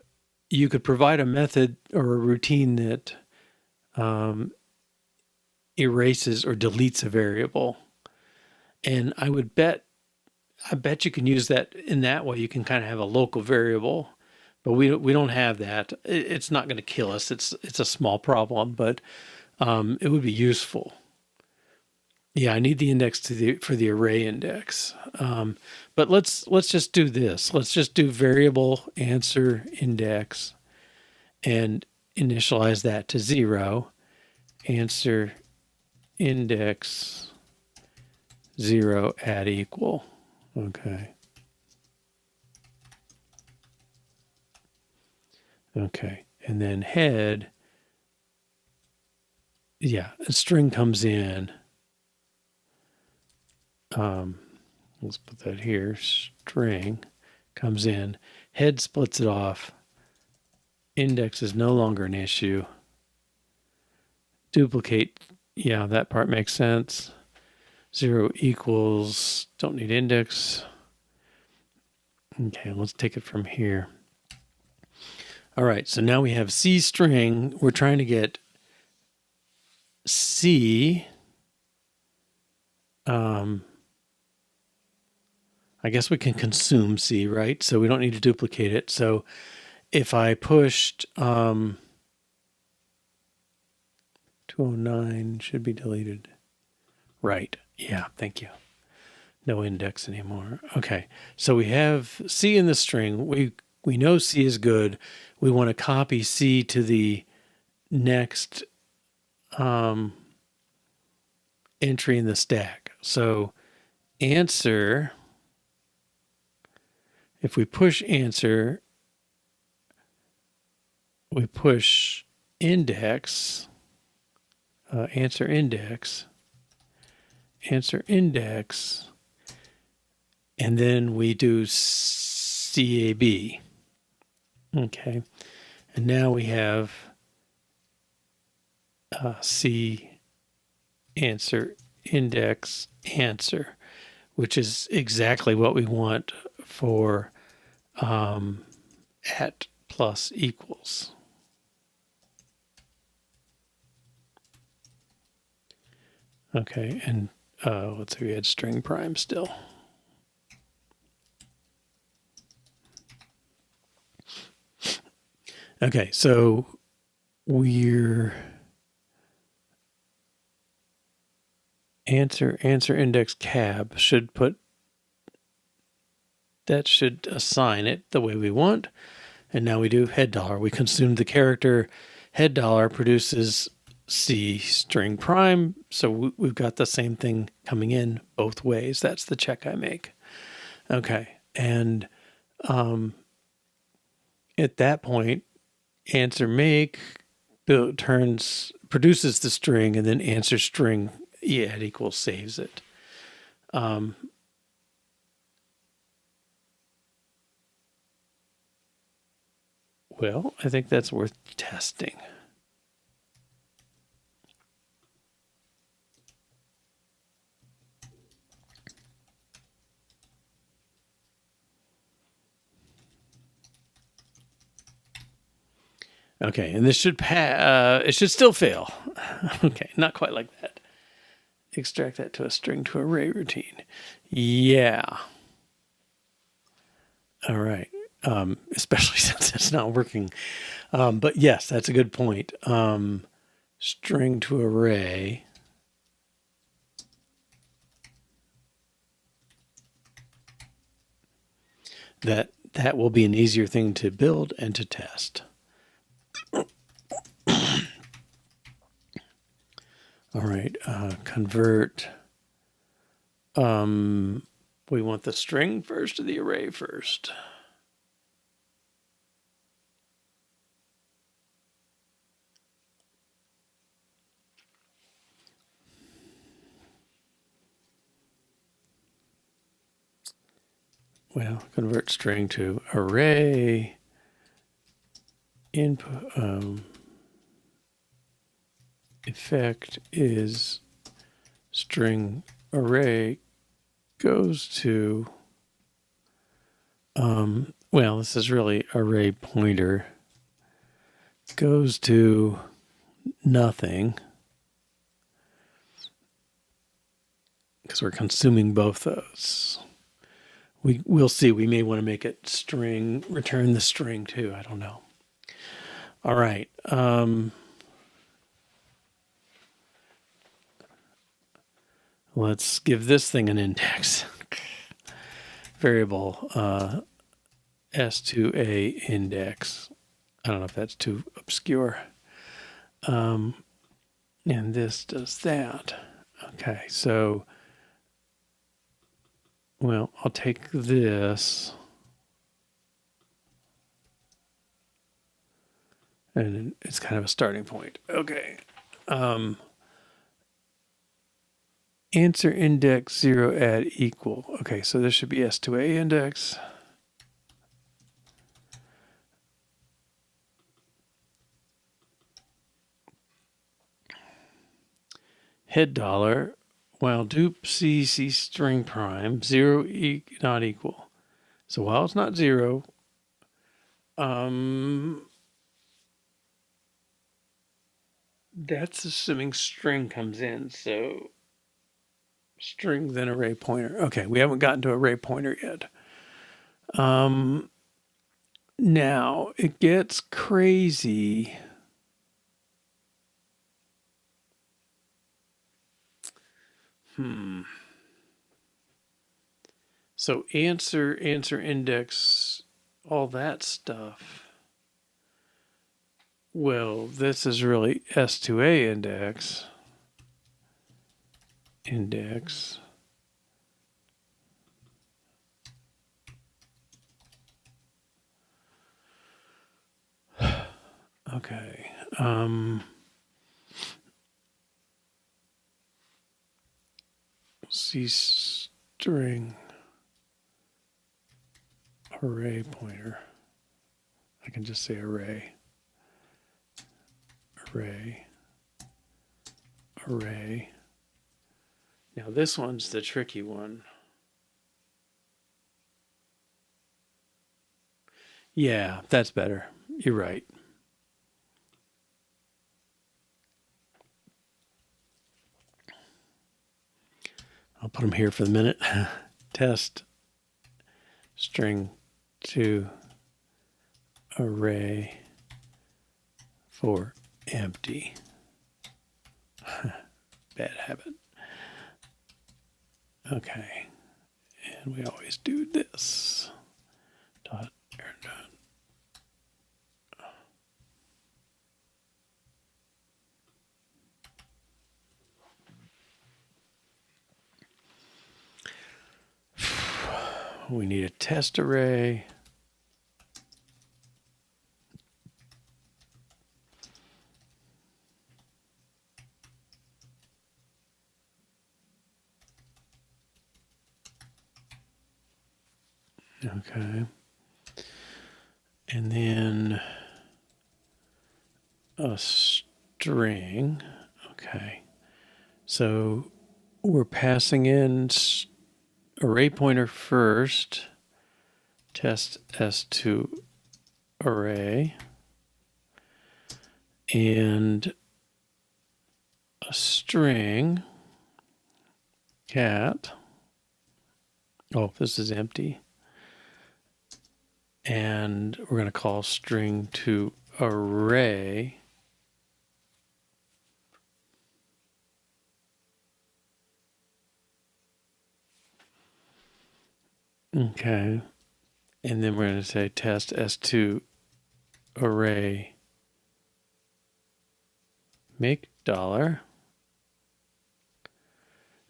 you could provide a method or a routine that erases or deletes a variable. And I bet you can use that in that way. You can kind of have a local variable, but we don't have that. It's not going to kill us. It's a small problem, but it would be useful. Yeah, I need the index for the array index. But let's just do this. Let's just do variable answer index and initialize that to 0. Answer index 0 add equal. Okay. Okay. And then head, yeah, a string comes in. Let's put that here. String comes in. Head splits it off. Index is no longer an issue. Duplicate. Yeah, that part makes sense. 0 equals, don't need index. Okay, let's take it from here. All right, so now we have C string. We're trying to get C. I guess we can consume C, right? So we don't need to duplicate it. So if I pushed 209 should be deleted. Right. Yeah, thank you. No index anymore. Okay. So we have C in the string. We know C is good. We want to copy C to the next entry in the stack. So answer, if we push answer, we push index, answer index, and then we do CAB. Okay. And now we have C answer index answer, which is exactly what we want for at plus equals. Okay, and let's say we had string prime still. Okay, so we're answer index cab should assign it the way we want. And now we do head dollar. We consume the character. Head dollar produces C string prime. So we've got the same thing coming in both ways. That's the check I make. Okay. And at that point, answer make produces the string, and then answer string add equals saves it. Well, I think that's worth testing. Okay, and this should it should still fail. Okay, not quite like that. Extract that to a string to array routine. Yeah. All right. Especially since it's not working. But yes, that's a good point. String to array. That will be an easier thing to build and to test. All right, convert. We want the string first or the array first? Well, convert string to array. Input effect is string array goes to, well, this is really array pointer, goes to nothing, because we're consuming both those. We'll see. We may want to make it string, return the string too. I don't know. All right. Let's give this thing an index. Variable S2A index. I don't know if that's too obscure. And this does that. Okay, so, well, I'll take this. And it's kind of a starting point. Okay. Answer index 0 add equal. Okay, so this should be S2A index. Head dollar, while dupe C string prime, 0 not equal. So while it's not 0, that's assuming string comes in. So string then array pointer. Okay, we haven't gotten to array pointer yet. Now it gets crazy. So answer index, all that stuff. Well, this is really S2A index. Okay. C string array pointer. I can just say array. Now this one's the tricky one. Yeah, that's better. You're right. I'll put them here for the minute. Test string to array for empty. Bad habit. Okay. And we always do this. Dot, dot. We need a test array. Okay. And then a string. Okay. So we're passing in array pointer first, test s2 array, and a string cat. Oh, this is empty. And we're going to call string to array. Okay. And then we're going to say test s2 array make $.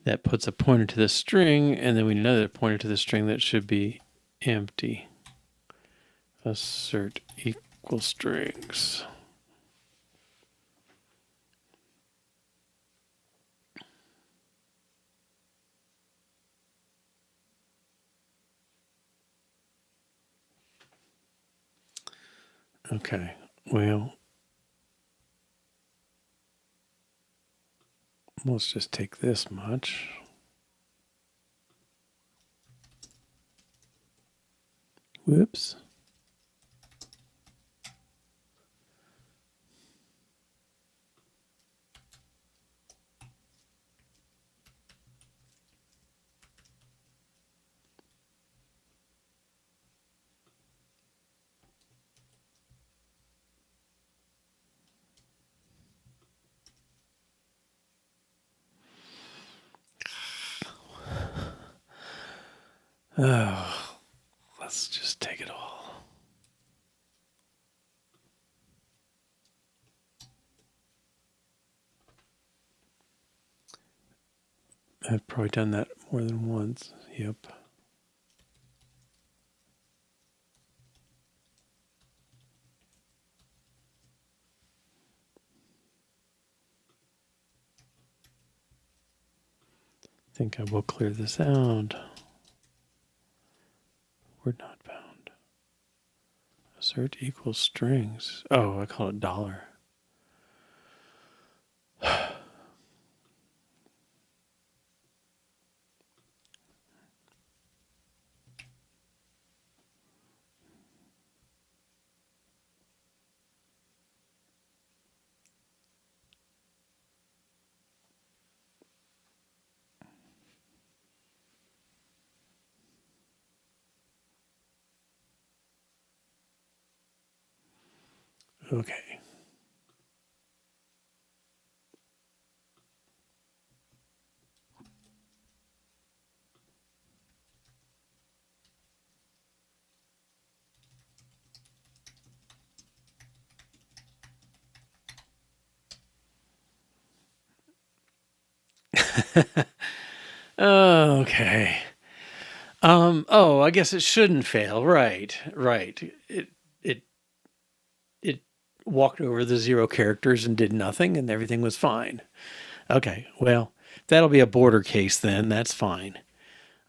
That puts a pointer to the string, and then we need another pointer to the string that should be empty. Assert equal strings. Okay, well, let's just take this much. Whoops. Oh, let's just take it all. I've probably done that more than once. Yep. I think I will clear this out. Word not found. Assert equals strings. Oh, I call it $. Okay. Okay. Oh, I guess it shouldn't fail. Right. It walked over the 0 characters and did nothing, and everything was fine. Okay. Well, that'll be a border case then. That's fine.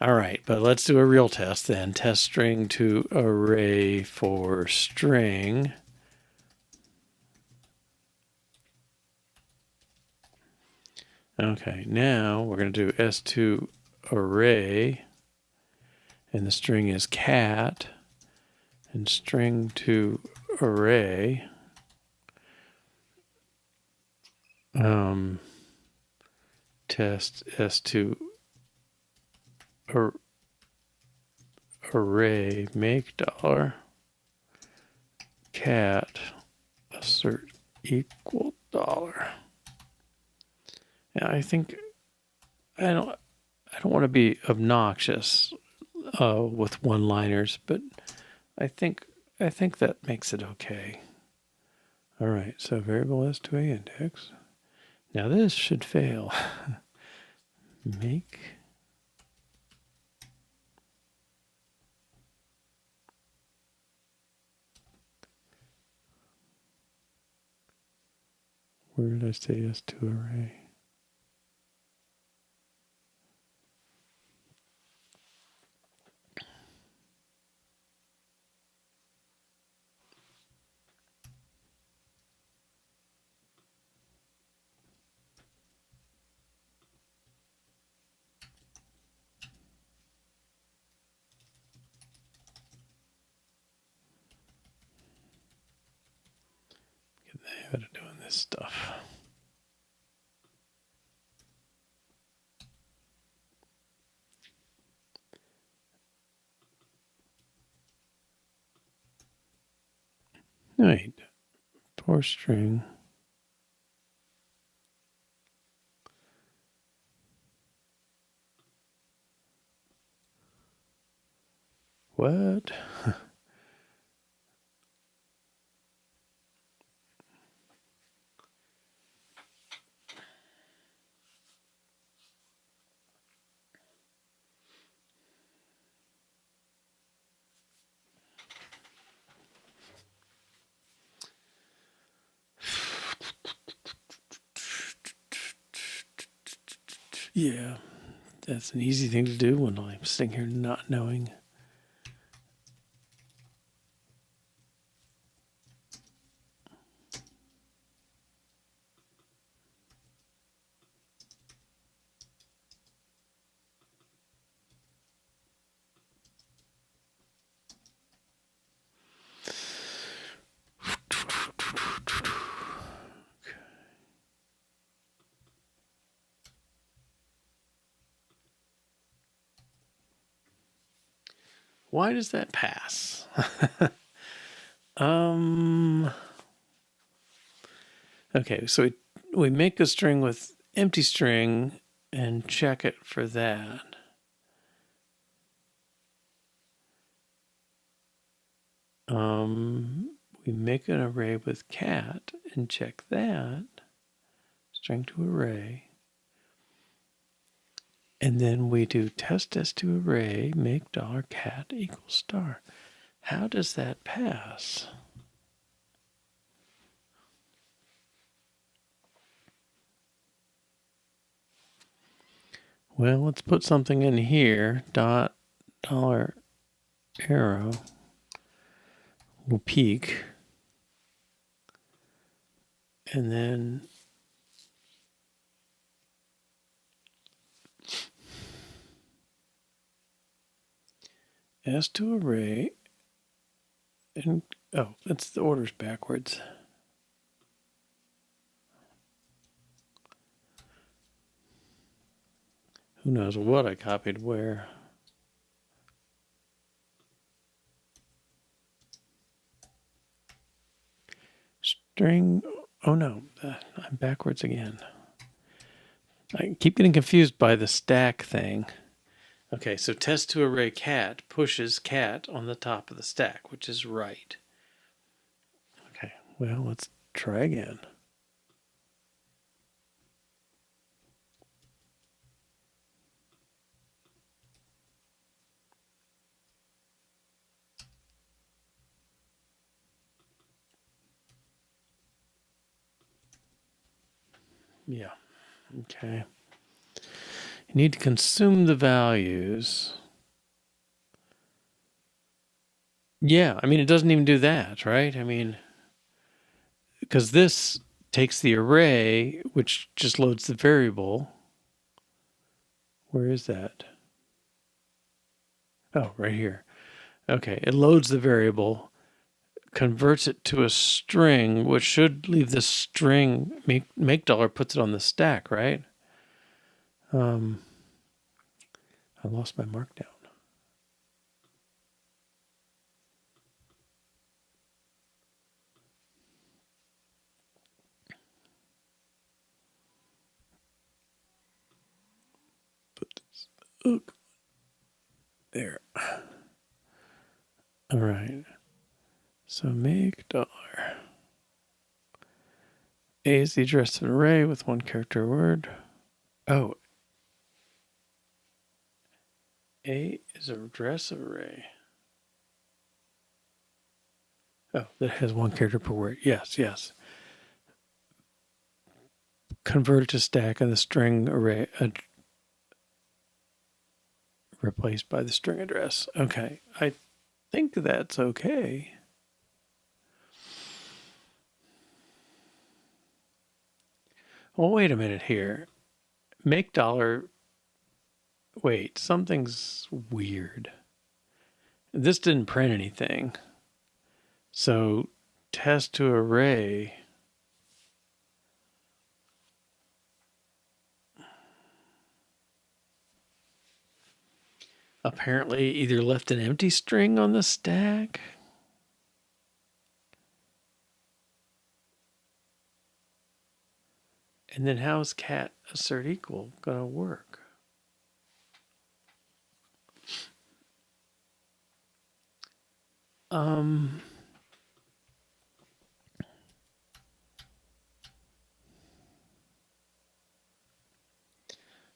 All right, but let's do a real test then. Test string to array for string. Okay, now we're going to do s2 array, and the string is cat, and string to array. Test s2 array make $, cat assert equal $. Yeah, I think I don't don't want to be obnoxious with one-liners, but I think that makes it okay. All right, so variable S2A index. Now this should fail. Make where did I say S2 array? Get the habit of doing this stuff. Right. For string. What? Yeah, that's an easy thing to do when I'm sitting here not knowing. Why does that pass? Okay, so we make a string with empty string and check it for that. We make an array with cat and check that. String to array. And then we do test s2 array, make $cat equals star. How does that pass? Well, let's put something in here. Dot dollar arrow will peak. And then s2 array. And oh, that's the order's backwards. Who knows what I copied where? String. Oh no, I'm backwards again. I keep getting confused by the stack thing. Okay, so test to array cat pushes cat on the top of the stack, which is right. Okay, well, let's try again. Yeah, okay. You need to consume the values. Yeah, I mean, it doesn't even do that, right? I mean, because this takes the array, which just loads the variable. Where is that? Oh, right here. Okay, it loads the variable, converts it to a string, which should leave the string, make dollar puts it on the stack, right? I lost my markdown. There. All right. So make $. A is the address of an array with one character word. Oh. A is an address of array. Oh, that has one character per word. Yes, yes. Convert it to stack and the string array replaced by the string address. Okay. I think that's okay. Well, wait a minute here. Make $. Wait, something's weird. This didn't print anything. So test to array. Apparently either left an empty string on the stack. And then how is cat assert equal going to work?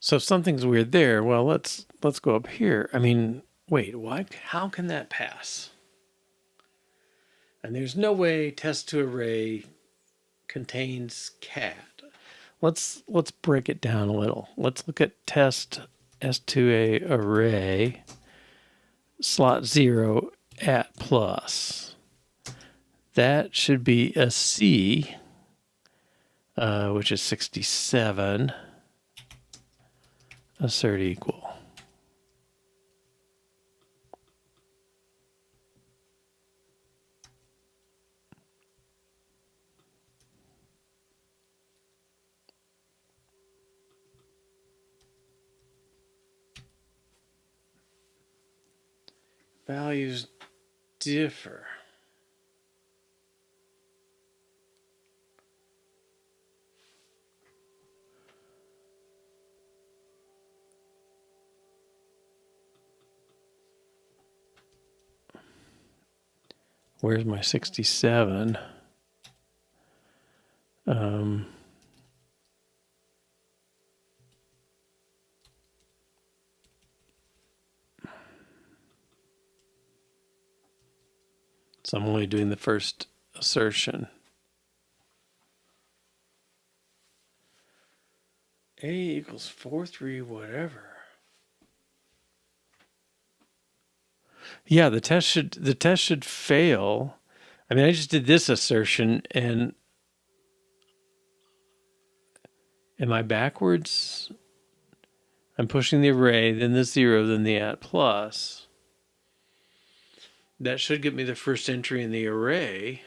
So if something's weird there, well, let's go up here. I mean, wait, what? How can that pass? And there's no way test to array contains cat. Let's break it down a little. Let's look at test s2a array slot 0 at plus. That should be a C, which is 67. Assert equal. Values differ. Where's my 67? So I'm only doing the first assertion. A equals 43 whatever. Yeah, the test should fail. I mean, I just did this assertion, and am I backwards? I'm pushing the array, then the 0, then the at plus. That should get me the first entry in the array.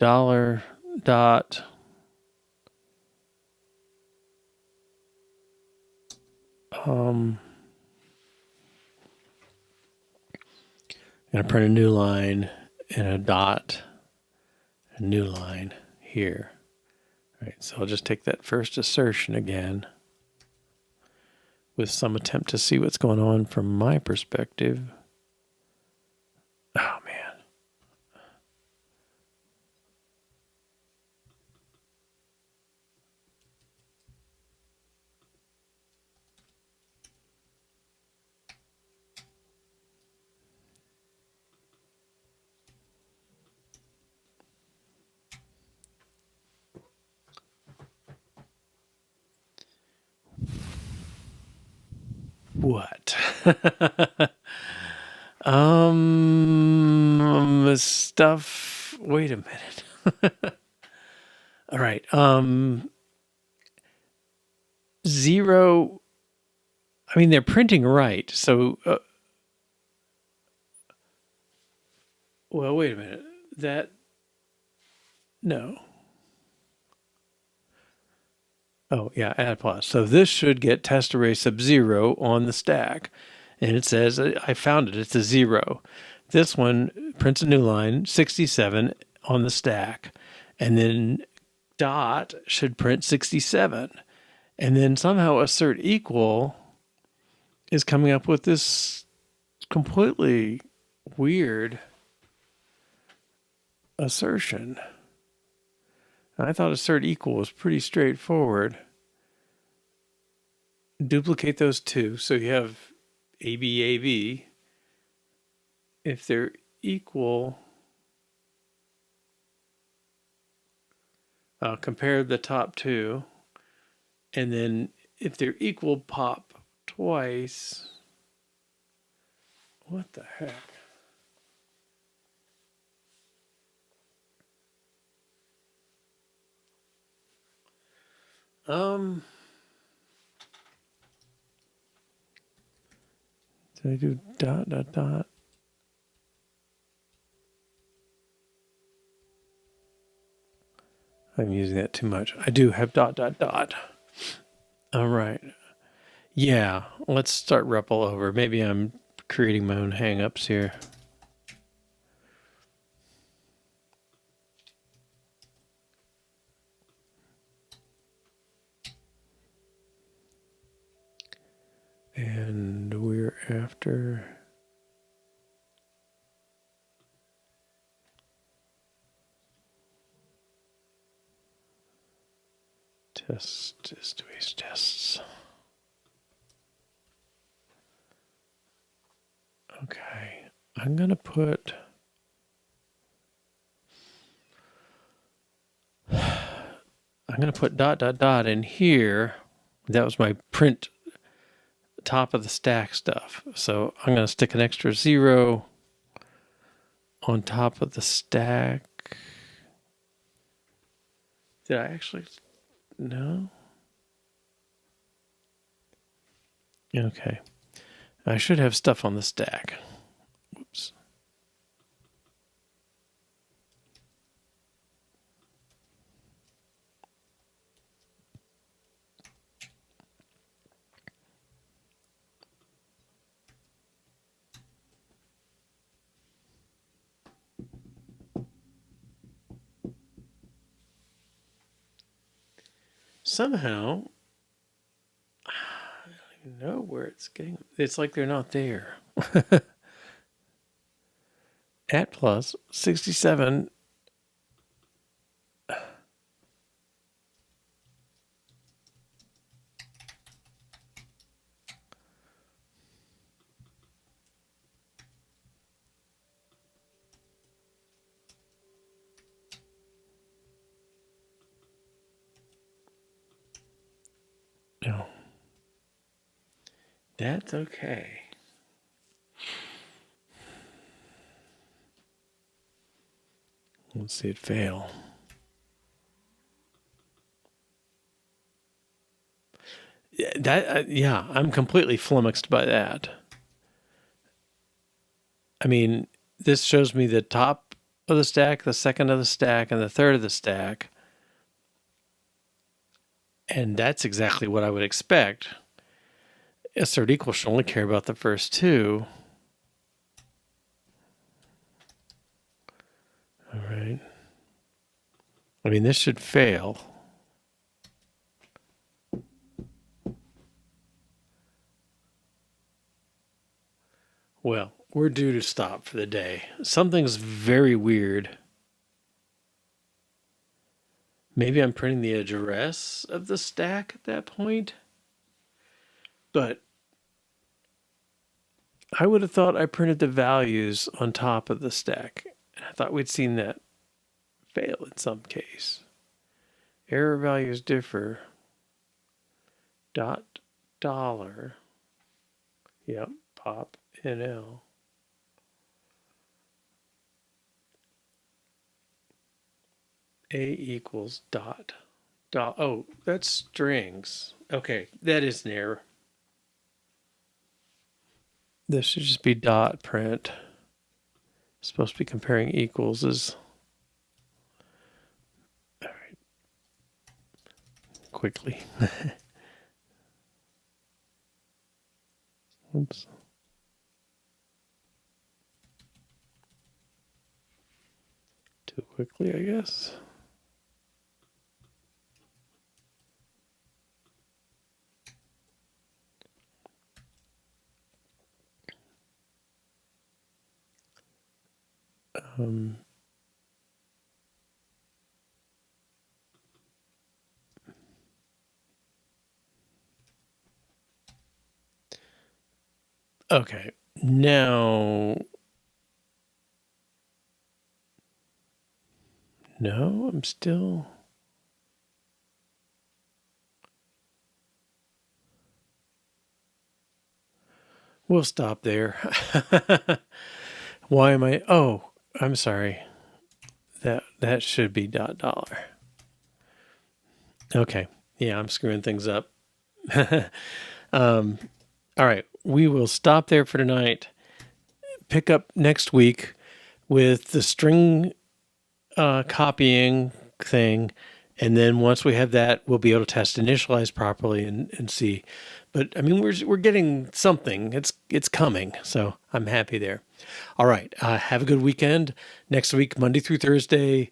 $. I'm going to print a new line and a dot, a new line here. All right, so I'll just take that first assertion again with some attempt to see what's going on from my perspective. Oh, man. What? Stuff. Wait a minute. All right. 0. I mean, they're printing right. So, well, wait a minute. No. Oh, yeah, add plus. So this should get test array sub 0 on the stack. And it says, I found it, it's a 0. This one prints a new line, 67 on the stack. And then dot should print 67. And then somehow assert equal is coming up with this completely weird assertion. I thought assert equal was pretty straightforward. Duplicate those two. So you have AB, AB. If they're equal, compare the top two. And then if they're equal, pop twice. What the heck? Did I do dot, dot, dot? I'm using that too much. I do have dot, dot, dot. All right. Yeah, let's start REPL over. Maybe I'm creating my own hang-ups here. And we're after tests. Okay, I'm going to put dot, dot, dot in here. That was my print top of the stack stuff. So I'm going to stick an extra 0 on top of the stack. Did I actually? No. Okay. I should have stuff on the stack. Whoops. Somehow, I don't even know where it's getting. It's like they're not there. At plus 67. No. That's okay. Let's see it fail. Yeah, I'm completely flummoxed by that. I mean, this shows me the top of the stack, the second of the stack, and the third of the stack. And that's exactly what I would expect. Assert equal should only care about the first two. All right. I mean, this should fail. Well, we're due to stop for the day. Something's very weird. Maybe I'm printing the address of the stack at that point. But I would have thought I printed the values on top of the stack. I thought we'd seen that fail in some case. Error values differ. Dot dollar. Yep, pop NL. A equals dot. Oh, that's strings. Okay, that is an error. This should just be dot print. It's supposed to be comparing equals as. All right. Quickly. Oops. Too quickly, I guess. Okay, now, no, I'm still. We'll stop there. Why am I? Oh, I'm sorry. That should be $. Okay. Yeah, I'm screwing things up. All right. We will stop there for tonight. Pick up next week with the string copying thing. And then once we have that, we'll be able to test initialize properly and see. But I mean, we're getting something. It's coming. So I'm happy there. All right. Have a good weekend. Next week, Monday through Thursday,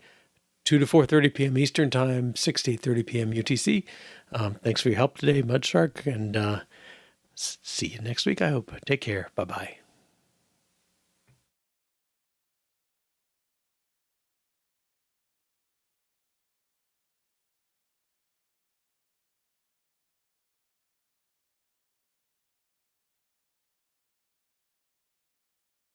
2 to 4:30 p.m. Eastern Time, 6 to 8:30 p.m. UTC. Thanks for your help today, Mudshark, and see you next week, I hope. Take care. Bye-bye.